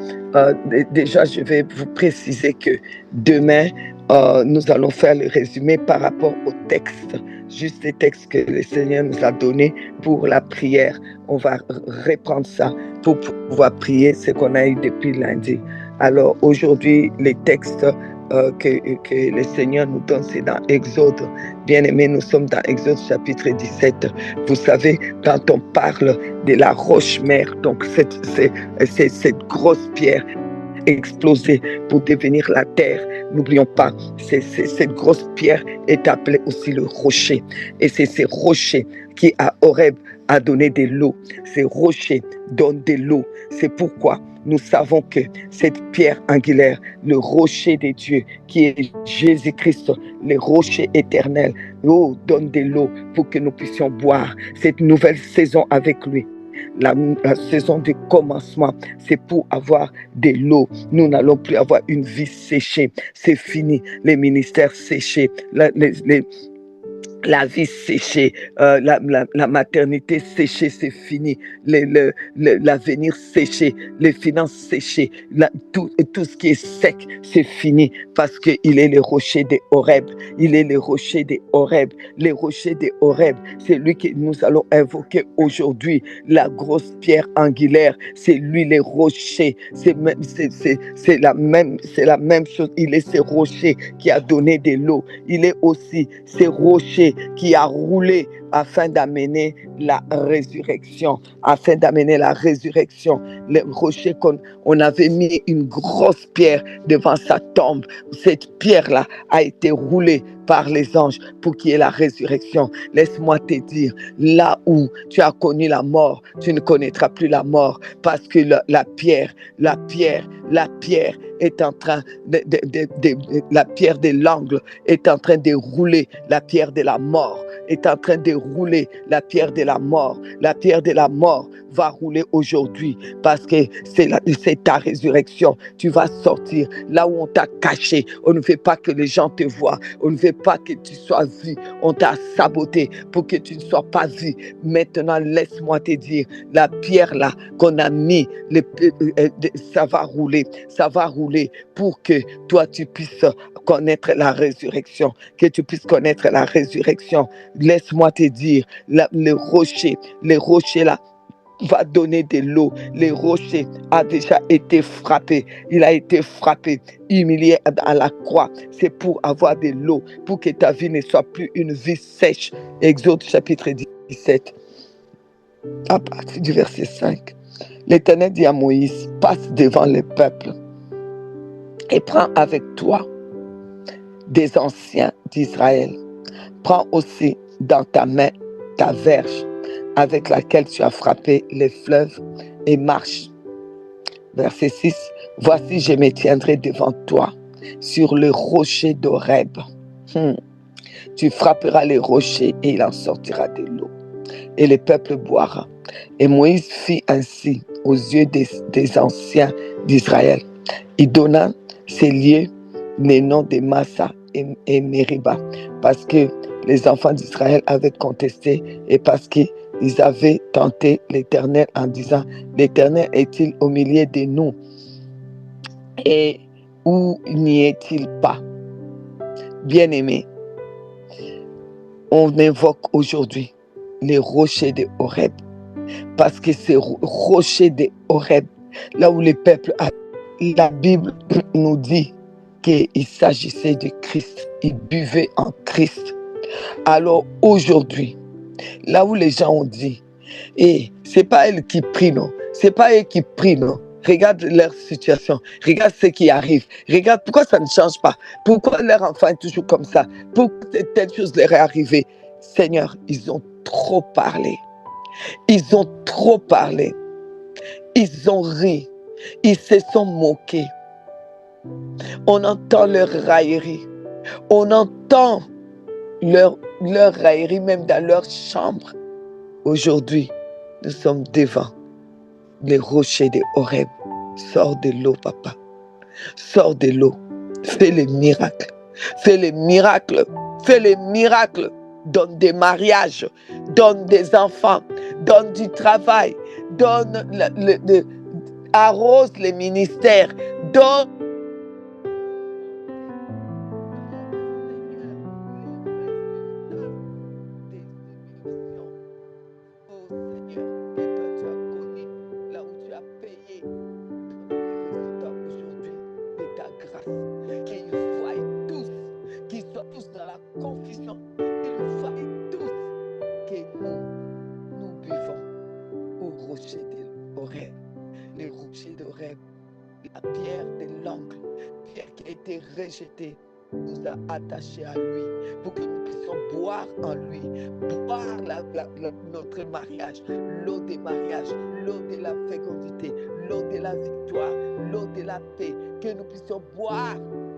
déjà je vais vous préciser que demain, nous allons faire le résumé par rapport au texte, juste les textes que le Seigneur nous a donnés pour la prière. On va reprendre ça pour pouvoir prier ce qu'on a eu depuis lundi. Alors aujourd'hui, les textes que le Seigneur nous donne, c'est dans Exode. Bien-aimés, nous sommes dans Exode chapitre 17. Vous savez, quand on parle de la roche-mère, donc cette grosse pierre explosée pour devenir la terre, n'oublions pas, cette grosse pierre est appelée aussi le rocher. Et c'est ces rochers qui à Horeb a donné de l'eau. Ces rochers donnent de l'eau. C'est pourquoi nous savons que cette pierre angulaire, le rocher de Dieu, qui est Jésus-Christ, le rocher éternel, donne de l'eau pour que nous puissions boire cette nouvelle saison avec lui. La saison de commencement, c'est pour avoir de l'eau. Nous n'allons plus avoir une vie séchée. C'est fini. Les ministères séchés, la vie séchée, la maternité séchée, c'est fini. L'avenir séché, les finances séchées, tout ce qui est sec, c'est fini parce qu'il est le rocher des Horeb. Il est le rocher des Horeb. Les rochers des Horeb, c'est lui que nous allons invoquer aujourd'hui. La grosse pierre angulaire, c'est lui les rochers. C'est la même chose. Il est ce rocher qui a donné de l'eau. Il est aussi ce rocher qui a roulé afin d'amener la résurrection, Le rocher qu'on avait mis une grosse pierre devant sa tombe. Cette pierre-là a été roulée par les anges pour qu'il y ait la résurrection. Laisse-moi te dire, là où tu as connu la mort, tu ne connaîtras plus la mort parce que la pierre est en train la pierre de l'angle est en train de rouler, la pierre de la mort est en train de rouler, la pierre de la mort. La pierre de la mort va rouler aujourd'hui parce que c'est ta résurrection. Tu vas sortir là où on t'a caché. On ne veut pas que les gens te voient. On ne veut pas que tu sois vu. On t'a saboté pour que tu ne sois pas vu. Maintenant, laisse-moi te dire, la pierre là qu'on a mis, ça va rouler pour que toi tu puisses connaître la résurrection, que tu puisses connaître la résurrection. Laisse-moi te dire, les rochers là va donner de l'eau. Les rochers a déjà été frappé. Il a été frappé, humilié à la croix. C'est pour avoir de l'eau, pour que ta vie ne soit plus une vie sèche. Exode chapitre 17, à partir du verset 5. L'Éternel dit à Moïse, passe devant le peuple et prends avec toi des anciens d'Israël. Prends aussi dans ta main ta verge avec laquelle tu as frappé les fleuves et marche. Verset 6. Voici, je me tiendrai devant toi sur le rocher d'Horeb. Tu frapperas les rochers et il en sortira de l'eau. Et le peuple boira. Et Moïse fit ainsi aux yeux des anciens d'Israël. Il donna ces lieux les noms de Massa et Meriba, parce que les enfants d'Israël avaient contesté et parce qu'ils avaient tenté l'Éternel en disant, l'Éternel est-il au milieu de nous et où n'y est-il pas? Bien-aimés, On invoque aujourd'hui les rochers de Horeb. Parce que ces rochers de Horeb, là où les peuples, la Bible nous dit qu'il s'agissait de Christ. Ils buvaient en Christ. Alors aujourd'hui, là où les gens ont dit, et c'est pas elle qui prie, non. C'est pas eux qui prient, non. Regarde leur situation. Regarde ce qui arrive. Regarde pourquoi ça ne change pas. Pourquoi leur enfant est toujours comme ça. Pourquoi telle chose leur est arrivée. Seigneur, ils ont trop parlé. Ils ont trop parlé. Ils ont ri. Ils se sont moqués. On entend leur raillerie. On entend leur raillerie même dans leur chambre. Aujourd'hui, nous sommes devant les rochers de Horeb. Sors de l'eau, papa. Sors de l'eau. Fais les miracles. Fais les miracles. Fais les miracles. Donne des mariages. Donne des enfants. Donne du travail. Donne arrose les ministères. Donne confusion, ils voient tous que nous buvons au rocher d'Horeb. Les rochers d'Horeb, la pierre de l'angle, pierre qui a été rejetée, nous a attachés à lui pour que nous puissions boire en lui, boire notre mariage, l'eau des mariages, l'eau de la fécondité, l'eau de la victoire, l'eau de la paix, que nous puissions boire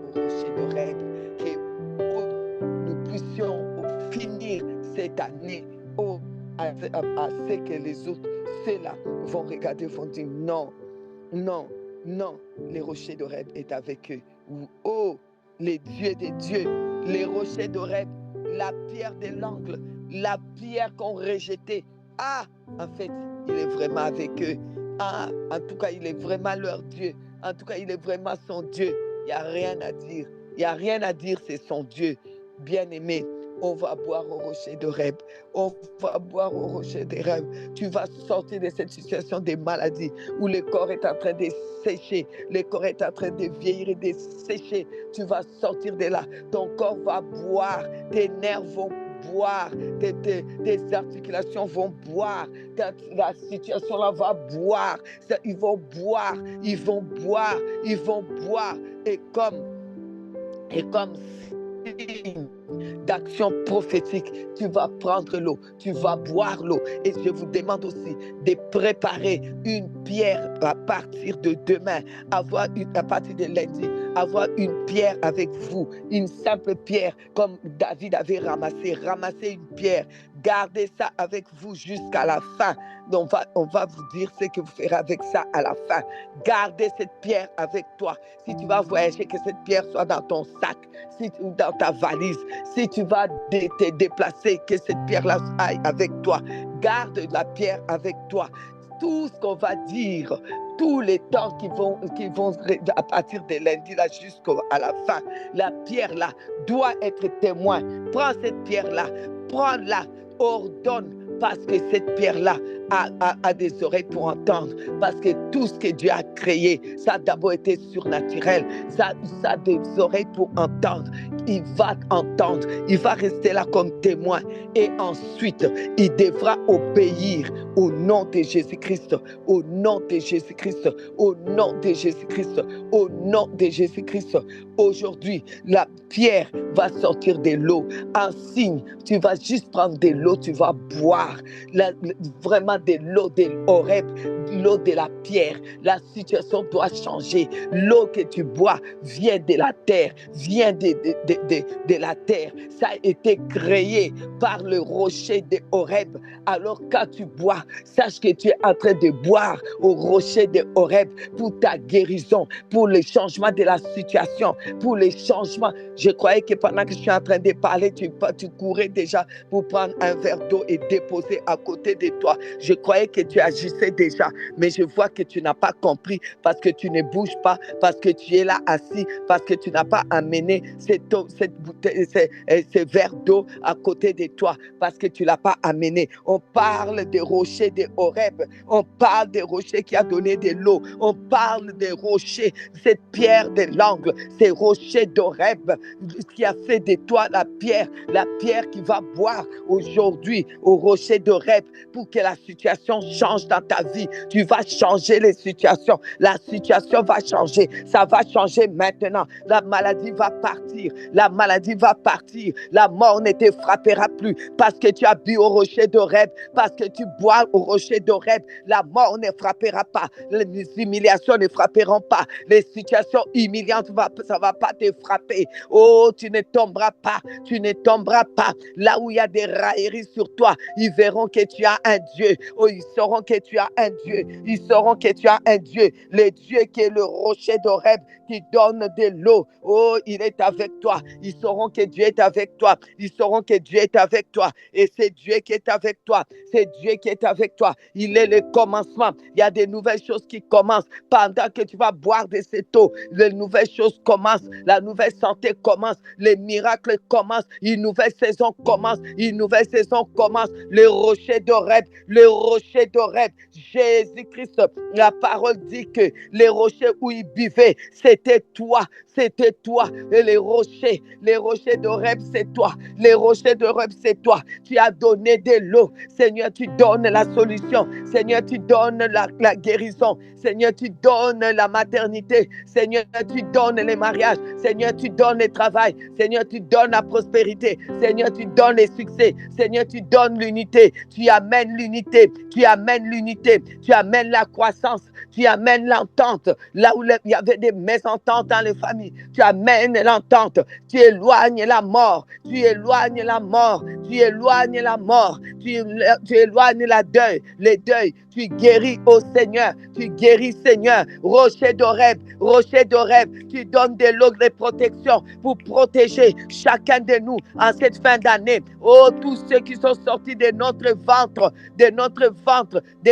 au rocher d'Horeb, que nous puissions finir cette année à ce que les autres, ceux-là, vont regarder, vont dire non, non, non, les rochers d'Horeb est avec eux. Oh, les dieux des dieux, les rochers d'Horeb, la pierre de l'angle, la pierre qu'on rejetait. Ah, en fait, il est vraiment avec eux. Ah, en tout cas, il est vraiment leur Dieu. En tout cas, il est vraiment son Dieu. Il n'y a rien à dire. Il n'y a rien à dire, c'est son Dieu. Bien-aimé, on va boire au rocher d'Horeb. On va boire au rocher d'Horeb. Tu vas sortir de cette situation de maladie où le corps est en train de sécher, le corps est en train de vieillir et de sécher. Tu vas sortir de là. Ton corps va boire, tes nerfs vont boire, tes articulations vont boire, la situation là va boire. Ils vont boire, ils vont boire, ils vont boire. Et comme d'action prophétique, tu vas prendre l'eau, tu vas boire l'eau. Et je vous demande aussi de préparer une pierre à partir de demain, à partir de lundi, avoir une pierre avec vous, une simple pierre comme David avait ramassé une pierre, gardez ça avec vous jusqu'à la fin. On va vous dire ce que vous ferez avec ça à la fin. Gardez cette pierre avec toi. Si tu vas voyager, que cette pierre soit dans ton sac, ou dans ta valise. Si tu vas te déplacer, que cette pierre-là aille avec toi. Garde la pierre avec toi. Tout ce qu'on va dire, tous les temps qui vont à partir de lundi là jusqu'à la fin, la pierre là doit être témoin. Prends cette pierre là, prends-la, ordonne, parce que cette pierre-là a des oreilles pour entendre, parce que tout ce que Dieu a créé, ça a d'abord été surnaturel, ça a des oreilles pour entendre. Il va entendre, il va rester là comme témoin, et ensuite, il devra obéir au nom de Jésus-Christ, au nom de Jésus-Christ, au nom de Jésus-Christ, au nom de Jésus-Christ. Aujourd'hui, la pierre va sortir de l'eau. En signe, tu vas juste prendre de l'eau, tu vas boire vraiment de l'eau de Horeb, l'eau de la pierre. La situation doit changer. L'eau que tu bois vient de la terre, vient de la terre. Ça a été créé par le rocher de Horeb. Alors quand tu bois, sache que tu es en train de boire au rocher de Horeb pour ta guérison, pour le changement de la situation, pour les changements. Je croyais que pendant que je suis en train de parler, tu courais déjà pour prendre un verre d'eau et déposer à côté de toi. Je croyais que tu agissais déjà, mais je vois que tu n'as pas compris parce que tu ne bouges pas, parce que tu es là assis, parce que tu n'as pas amené cette eau cette bouteille, ces verres d'eau à côté de toi parce que tu ne l'as pas amené. On parle des rochers de Horeb. On parle des rochers qui a donné de l'eau. On parle des rochers, cette pierre de l'angle, ces rochers d'Horeb qui a fait de toi la pierre qui va boire aujourd'hui au rocher d'Horeb pour que la situation change dans ta vie. Tu vas changer les situations. La situation va changer. Ça va changer maintenant. La maladie va partir. La maladie va partir. La mort ne te frappera plus parce que tu as bu au rocher d'Horeb, parce que tu bois au rocher d'Horeb. La mort ne frappera pas. Les humiliations ne frapperont pas. Les situations humiliantes, ça ne va pas te frapper. Oh, tu ne tomberas pas. Tu ne tomberas pas. Là où il y a des railleries sur toi, ils verront que tu as un Dieu. Oh, ils sauront que tu as un Dieu. Ils sauront que tu as un Dieu. Le Dieu qui est le rocher d'Horeb, qui donne de l'eau. Oh, il est avec toi. Ils sauront que Dieu est avec toi. Ils sauront que Dieu est avec toi. Et c'est Dieu qui est avec toi. C'est Dieu qui est avec toi. Il est le commencement. Il y a des nouvelles choses qui commencent. Pendant que tu vas boire de cette eau, les nouvelles choses commencent. La nouvelle santé commence. Les miracles commencent. Une nouvelle saison commence. Une nouvelle saison commence. Le rocher d'Horeb. Le rocher d'Horeb. Jésus-Christ, la parole dit que les rochers où il buvait, c'était toi. C'était toi. Et les rochers d'Horeb, c'est toi. Les rochers d'Horeb, c'est toi. Tu as donné de l'eau. Seigneur, tu donnes la solution. Seigneur, tu donnes la guérison. Seigneur, tu donnes la maternité. Seigneur, tu donnes les mariages. Seigneur, tu donnes le travail. Seigneur, tu donnes la prospérité. Seigneur, tu donnes les succès. Seigneur, tu donnes l'unité. Tu amènes l'unité. Tu amènes l'unité. Tu amènes la croissance. Tu amènes l'entente. Là où il y avait des mésententes dans les familles, tu amènes l'entente. Tu éloignes la mort. Tu éloignes la mort. Tu éloignes la mort. Tu éloignes les deuils. Tu guéris, ô Seigneur. Tu guéris, Seigneur. Rocher d'Horeb. Rocher d'Horeb. Tu donnes de l'eau de protection pour protéger chacun de nous en cette fin d'année. Oh, tous ceux qui sont sortis de notre ventre, de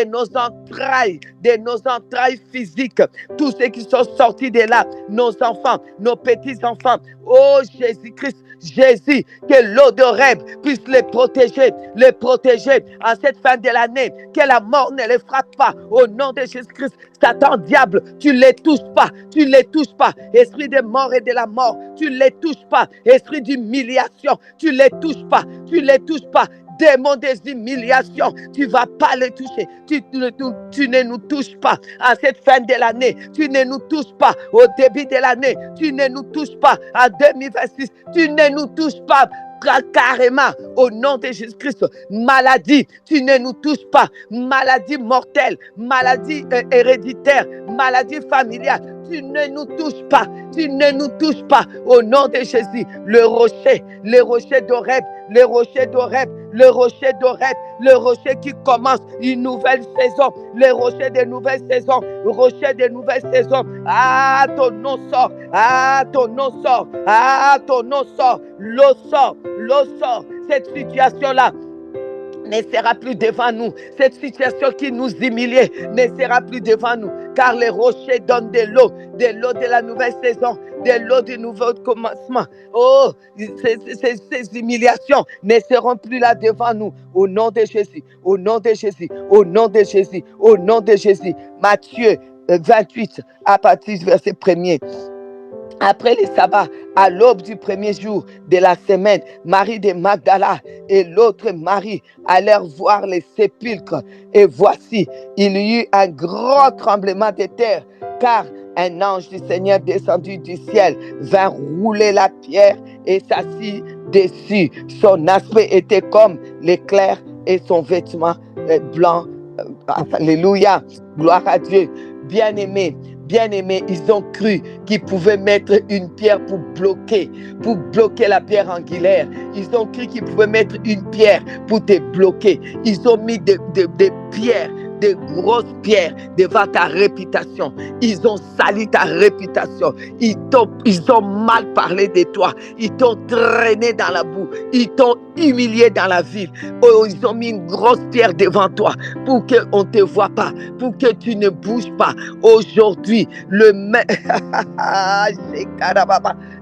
nos entrailles physiques, tous ceux qui sont sortis de là, nos enfants, nos petits-enfants. Oh, Jésus-Christ, Jésus, que l'eau d'Horeb puisse les protéger en cette fin de l'année, que la mort ne les frappe pas. Au nom de Jésus-Christ, Satan, diable, tu ne les touches pas, esprit de mort et de la mort, tu ne les touches pas, esprit d'humiliation, tu ne les touches pas, démon des humiliations, tu ne vas pas les toucher. Tu ne nous touches pas à cette fin de l'année. Tu ne nous touches pas au début de l'année. Tu ne nous touches pas en 2026. Tu ne nous touches pas carrément au nom de Jésus-Christ. Maladie, tu ne nous touches pas. Maladie mortelle, maladie héréditaire, maladie familiale, tu ne nous touches pas. Tu ne nous touches pas au nom de Jésus. Le rocher d'Horeb, le rocher qui commence une nouvelle saison, le rocher de nouvelles saisons, Ah, ton nom sort, l'eau sort. Cette situation-là ne sera plus devant nous. Cette situation qui nous humiliait ne sera plus devant nous. Car les rochers donnent de l'eau de la nouvelle saison, de l'eau du nouveau commencement. Oh, ces humiliations ne seront plus là devant nous. Au nom de Jésus, au nom de Jésus, au nom de Jésus, au nom de Jésus. Matthieu 28, à partir du verset 1er. Après le sabbat, à l'aube du premier jour de la semaine, Marie de Magdala et l'autre Marie allèrent voir les sépulcres. Et voici, il y eut un grand tremblement de terre, car un ange du Seigneur descendu du ciel vint rouler la pierre et s'assit dessus. Son aspect était comme l'éclair et son vêtement blanc. Alléluia, gloire à Dieu. Bien-aimés, ils ont cru qu'ils pouvaient mettre une pierre pour bloquer la pierre angulaire. Ils ont cru qu'ils pouvaient mettre une pierre pour te bloquer. Ils ont mis des pierres de grosses pierres devant ta réputation. Ils ont sali ta réputation. Ils ont mal parlé de toi. Ils t'ont traîné dans la boue. Ils t'ont humilié dans la ville. Oh, ils ont mis une grosse pierre devant toi pour qu'on ne te voit pas, pour que tu ne bouges pas. Aujourd'hui,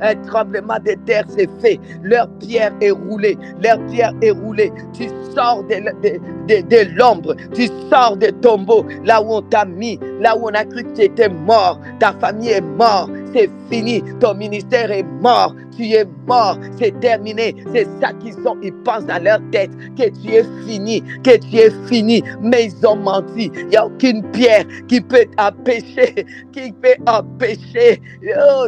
un tremblement de terre s'est fait. Leur pierre est roulée. Leur pierre est roulée. Tu sors de l'ombre. Tu sors des tombeaux. Là où on t'a mis. Là où on a cru que tu étais mort. Ta famille est morte. C'est fini. Ton ministère est mort. Tu es mort. C'est terminé. C'est ça ils pensent dans leur tête. Que tu es fini. Que tu es fini. Mais ils ont menti. Il n'y a aucune pierre qui peut empêcher. Qui peut empêcher. Oh,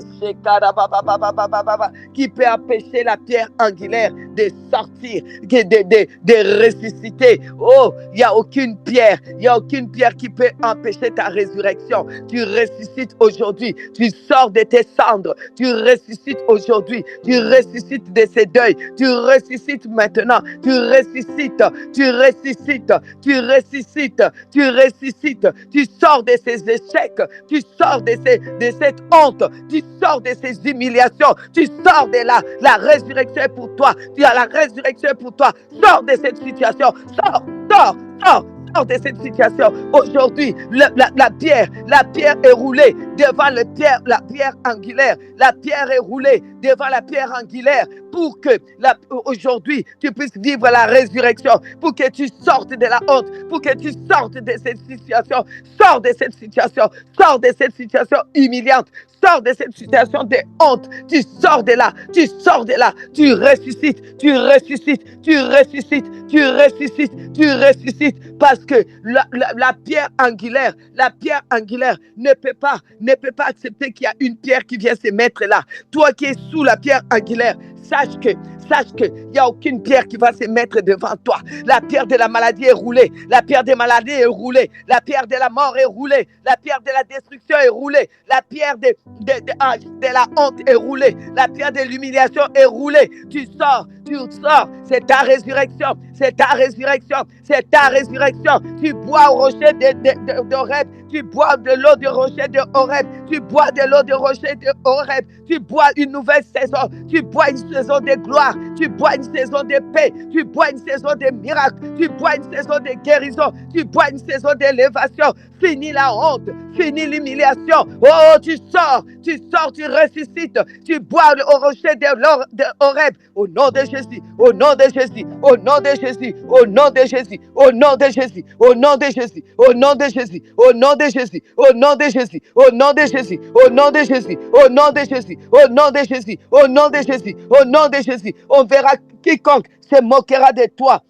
qui peut empêcher la pierre angulaire de sortir, de ressusciter. Oh, il n'y a aucune pierre. Il n'y a aucune pierre qui peut empêcher ta résurrection. Tu ressuscites aujourd'hui. Tu sors de tes cendres. Tu ressuscites aujourd'hui. Tu ressuscites de ces deuils. Tu ressuscites maintenant. Tu ressuscites. Tu ressuscites. Tu ressuscites. Tu ressuscites. Tu sors de ces échecs. Tu sors de cette honte. Tu sors de ces humiliations. Tu sors de la résurrection pour toi. Tu as la résurrection pour toi. Sors de cette situation. Sors de cette situation. Aujourd'hui, la pierre est roulée devant la pierre angulaire. La pierre est roulée devant la pierre angulaire pour que aujourd'hui tu puisses vivre la résurrection, pour que tu sortes de la honte, pour que tu sortes de cette situation. Sors de cette situation. Sors de cette situation humiliante. Sors de cette situation de honte. Tu sors de là. Tu sors de là. Tu ressuscites. Tu ressuscites. Tu ressuscites. Tu ressuscites. Tu ressuscites. Parce que la pierre angulaire ne peut pas accepter qu'il y a une pierre qui vient se mettre là. Toi qui es sous la pierre angulaire, sache qu'il n'y a aucune pierre qui va se mettre devant toi. La pierre de la maladie est roulée. La pierre de la maladie est roulée. La pierre de la mort est roulée. La pierre de la destruction est roulée. La pierre de la honte est roulée. La pierre de l'humiliation est roulée. Tu sors. C'est ta résurrection. C'est ta résurrection. C'est ta résurrection. Tu bois au rocher d'Horeb. Tu bois de l'eau du rocher de Horeb. Tu bois de l'eau du rocher de Horeb. Tu bois une nouvelle saison. Tu bois une saison de gloire. Tu bois une saison de paix. Tu bois une saison de miracles. Tu bois une saison de guérison. Tu bois une saison d'élévation. Fini la honte. Fini l'humiliation. Oh, tu sors, tu ressuscites. Tu bois au rocher de Horeb. Au nom de Jésus. Au nom de Jésus. Au nom de Jésus. Au nom de Jésus. Au nom de Jésus. Au nom de Jésus. Au nom de Jésus. Au nom de Jésus. Au nom de Jésus. Au nom de Jésus. Au nom de Jésus. Au nom de Jésus. Au nom de Jésus. Au nom de Jésus. Au nom de Jésus. On verra quiconque se moquera de toi.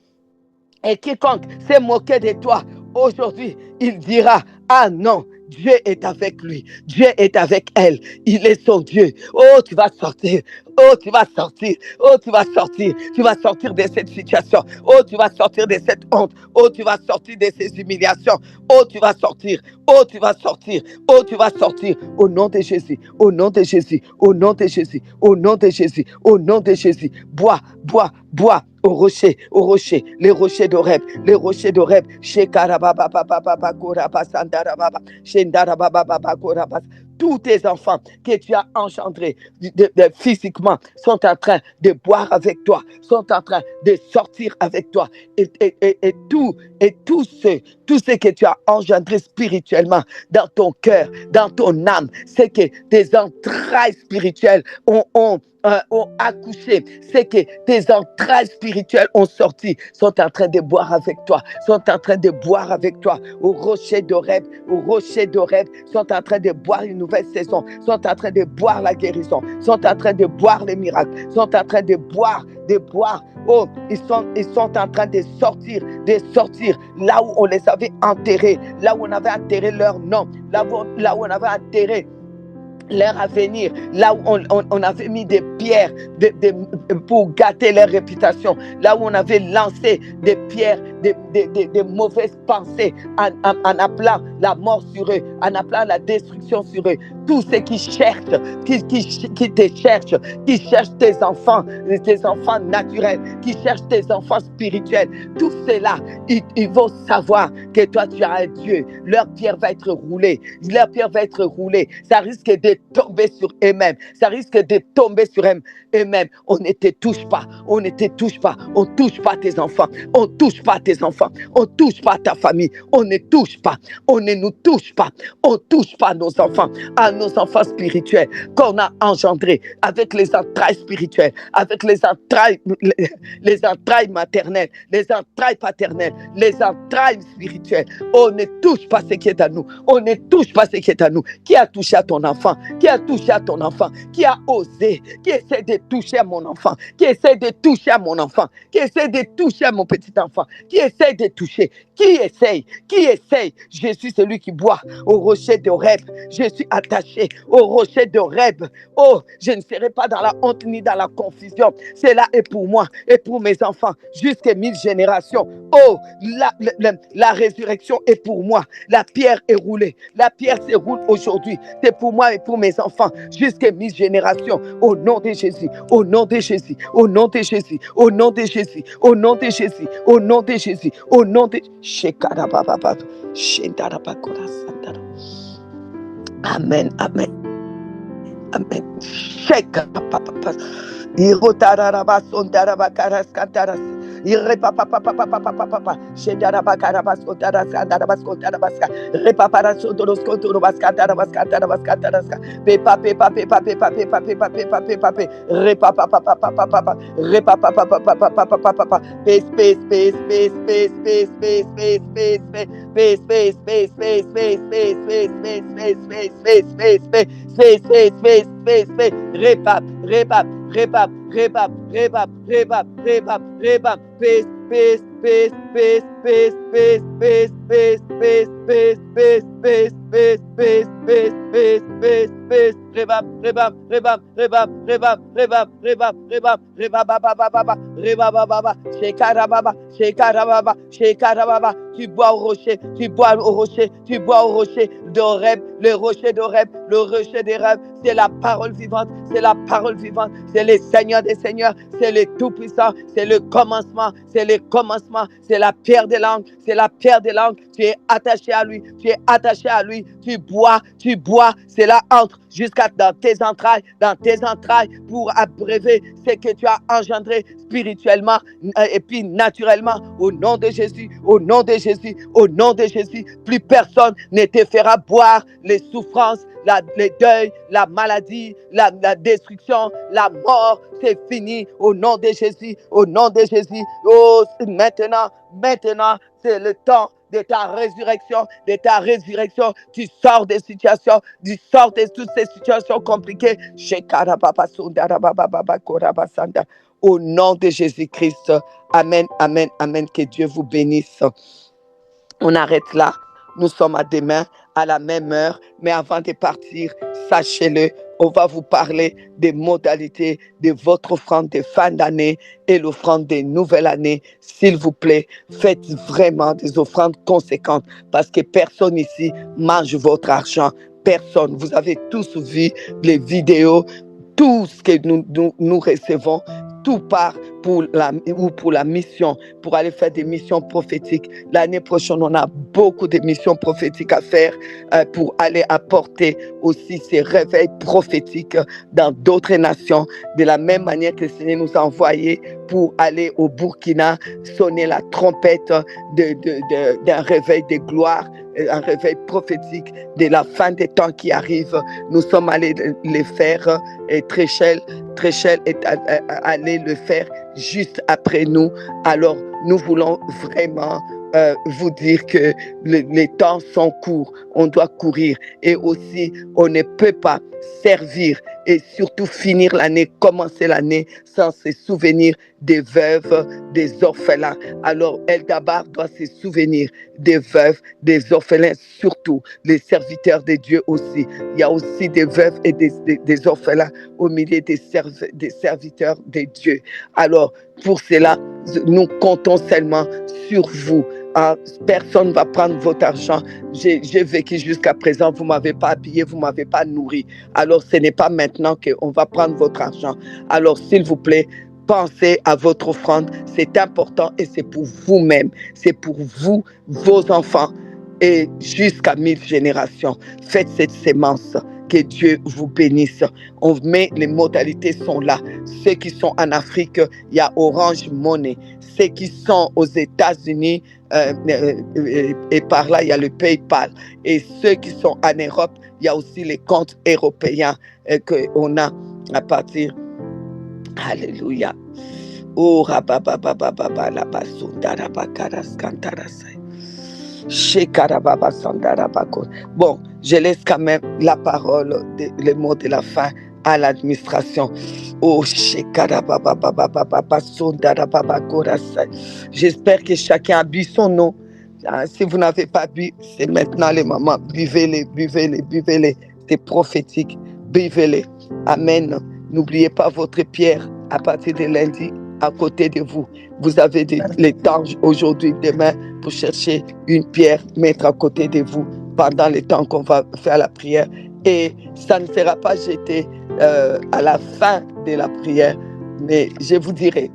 Et quiconque s'est moqué de toi, aujourd'hui, il dira, ah non, Dieu est avec lui. Dieu est avec elle. Il est son Dieu. Oh, tu vas sortir. Oh, tu vas sortir. Oh, tu vas sortir. Tu vas sortir de cette situation. Oh, tu vas sortir de cette honte. Oh, tu vas sortir de ces humiliations. Oh, tu vas sortir. Oh, tu vas sortir. Oh, tu vas sortir. Au nom de Jésus. Au nom de Jésus. Au nom de Jésus. Au nom de Jésus. Au nom de Jésus. Bois. Au rocher, les rochers d'Horeb, tous tes enfants que tu as engendrés physiquement sont en train de boire avec toi, sont en train de sortir avec toi. Et tout ce que tu as engendré spirituellement dans ton cœur, dans ton âme, c'est que tes entrailles spirituelles ont accouché, c'est que tes entrailles spirituelles ont sorti, sont en train de boire avec toi, au rocher d'Horeb, sont en train de boire une nouvelle saison, sont en train de boire la guérison, sont en train de boire les miracles, sont en train de boire. Oh, ils sont en train de sortir là où on les avait enterrés, là où on avait enterré leur nom, là où on avait enterré leur avenir, là où on avait mis des pierres pour gâter leur réputation, là où on avait lancé des pierres, des mauvaises pensées en appelant la mort sur eux, en appelant la destruction sur eux. Tous ceux qui cherchent, qui te cherchent, qui cherchent tes enfants naturels, qui cherchent tes enfants spirituels, tous ceux-là, ils vont savoir que toi tu as un Dieu. Leur pierre va être roulée, ça risque de tomber sur eux-mêmes, eux-mêmes. On ne te touche pas, on touche pas tes enfants, on touche pas ta famille, on ne nous touche pas, on touche pas nos enfants, à nos enfants spirituels qu'on a engendrés avec les entrailles spirituelles, avec les entrailles maternelles, les entrailles paternelles, les entrailles spirituelles. On ne touche pas ce qui est à nous, Qui a touché à ton enfant? Qui a osé? Qui essaie de toucher à mon enfant? Qui essaie de toucher à mon enfant? Qui essaie de toucher à mon petit enfant? Qui essaie de toucher? Qui essaye? Je suis celui qui boit au rocher d'Horeb. Je suis attaché au rocher d'Horeb. Oh, je ne serai pas dans la honte ni dans la confusion. Cela est pour moi et pour mes enfants jusqu'à 1000 générations. Oh, la résurrection est pour moi. La pierre est roulée. La pierre se roule aujourd'hui. C'est pour moi et pour mes enfants jusqu'à 1000 générations. Au nom de Jésus. Au nom de Jésus. Au nom de Jésus. Au nom de Jésus. Au nom de Jésus. Au nom de Jésus. Au nom de Amen. Amen. Amen. Tu bois au rocher d'Horeb, le rocher d'Horeb, c'est la parole vivante, c'est le Seigneur des Seigneurs, c'est le Tout-Puissant, c'est le commencement, c'est la pierre des langues, tu es attaché à lui, tu bois, cela entre jusqu'à dans tes entrailles, pour abreuver ce que tu as engendré spirituellement et puis naturellement, au nom de Jésus, plus personne ne te fera boire les souffrances, les deuils, la maladie, la destruction, la mort, c'est fini au nom de Jésus, Oh, maintenant, c'est le temps de ta résurrection, tu sors des situations, de toutes ces situations compliquées. Au nom de Jésus-Christ, amen, que Dieu vous bénisse. On arrête là, nous sommes à demain, à la même heure, mais avant de partir, sachez-le, on va vous parler des modalités de votre offrande de fin d'année et l'offrande de nouvelle année. S'il vous plaît, faites vraiment des offrandes conséquentes parce que personne ici mange votre argent. Personne. Vous avez tous vu les vidéos, tout ce que nous recevons, tout part pour la mission, pour aller faire des missions prophétiques. L'année prochaine, on a beaucoup de missions prophétiques à faire pour aller apporter aussi ces réveils prophétiques dans d'autres nations, de la même manière que le Seigneur nous a envoyés pour aller au Burkina, sonner la trompette d'un réveil de gloire, un réveil prophétique de la fin des temps qui arrive. Nous sommes allés les faire et Tréchel est allé le faire juste après nous. Alors nous voulons vraiment vous dire que les temps sont courts, on doit courir et aussi on ne peut pas servir et surtout finir l'année, commencer l'année sans se souvenir des veuves, des orphelins. Alors Eldabar doit se souvenir des veuves, des orphelins, surtout les serviteurs de Dieu aussi. Il y a aussi des veuves et des orphelins au milieu des serviteurs de Dieu. Alors pour cela, nous comptons seulement sur vous. Personne ne va prendre votre argent. J'ai vécu jusqu'à présent, vous ne m'avez pas habillé, vous ne m'avez pas nourri. Alors ce n'est pas maintenant qu'on va prendre votre argent. Alors s'il vous plaît, pensez à votre offrande. C'est important et c'est pour vous-même. C'est pour vous, vos enfants et jusqu'à 1000 générations. Faites cette sémence. Que Dieu vous bénisse. On met, les modalités sont là. Ceux qui sont en Afrique, il y a Orange Money. Ceux qui sont aux États-Unis, et par là, il y a le PayPal. Et ceux qui sont en Europe, il y a aussi les comptes européens qu'on a à partir. Alléluia. Oh, rabababababa, la basunda, rabakaras, kantarasai. Bon, je laisse quand même la parole, les mots de la fin à l'administration. Oh, j'espère que chacun a bu son eau. Si vous n'avez pas bu, c'est maintenant les mamans. Buvez-les, buvez-les, buvez-les. C'est prophétique. Buvez-les. Amen. N'oubliez pas votre pierre à partir de lundi à côté de vous. Vous avez les temps aujourd'hui, demain, pour chercher une pierre, mettre à côté de vous pendant le temps qu'on va faire la prière. Et ça ne sera pas jeté à la fin de la prière, mais je vous dirai,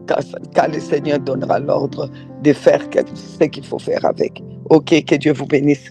quand le Seigneur donnera l'ordre de faire ce qu'il faut faire avec. Ok, que Dieu vous bénisse.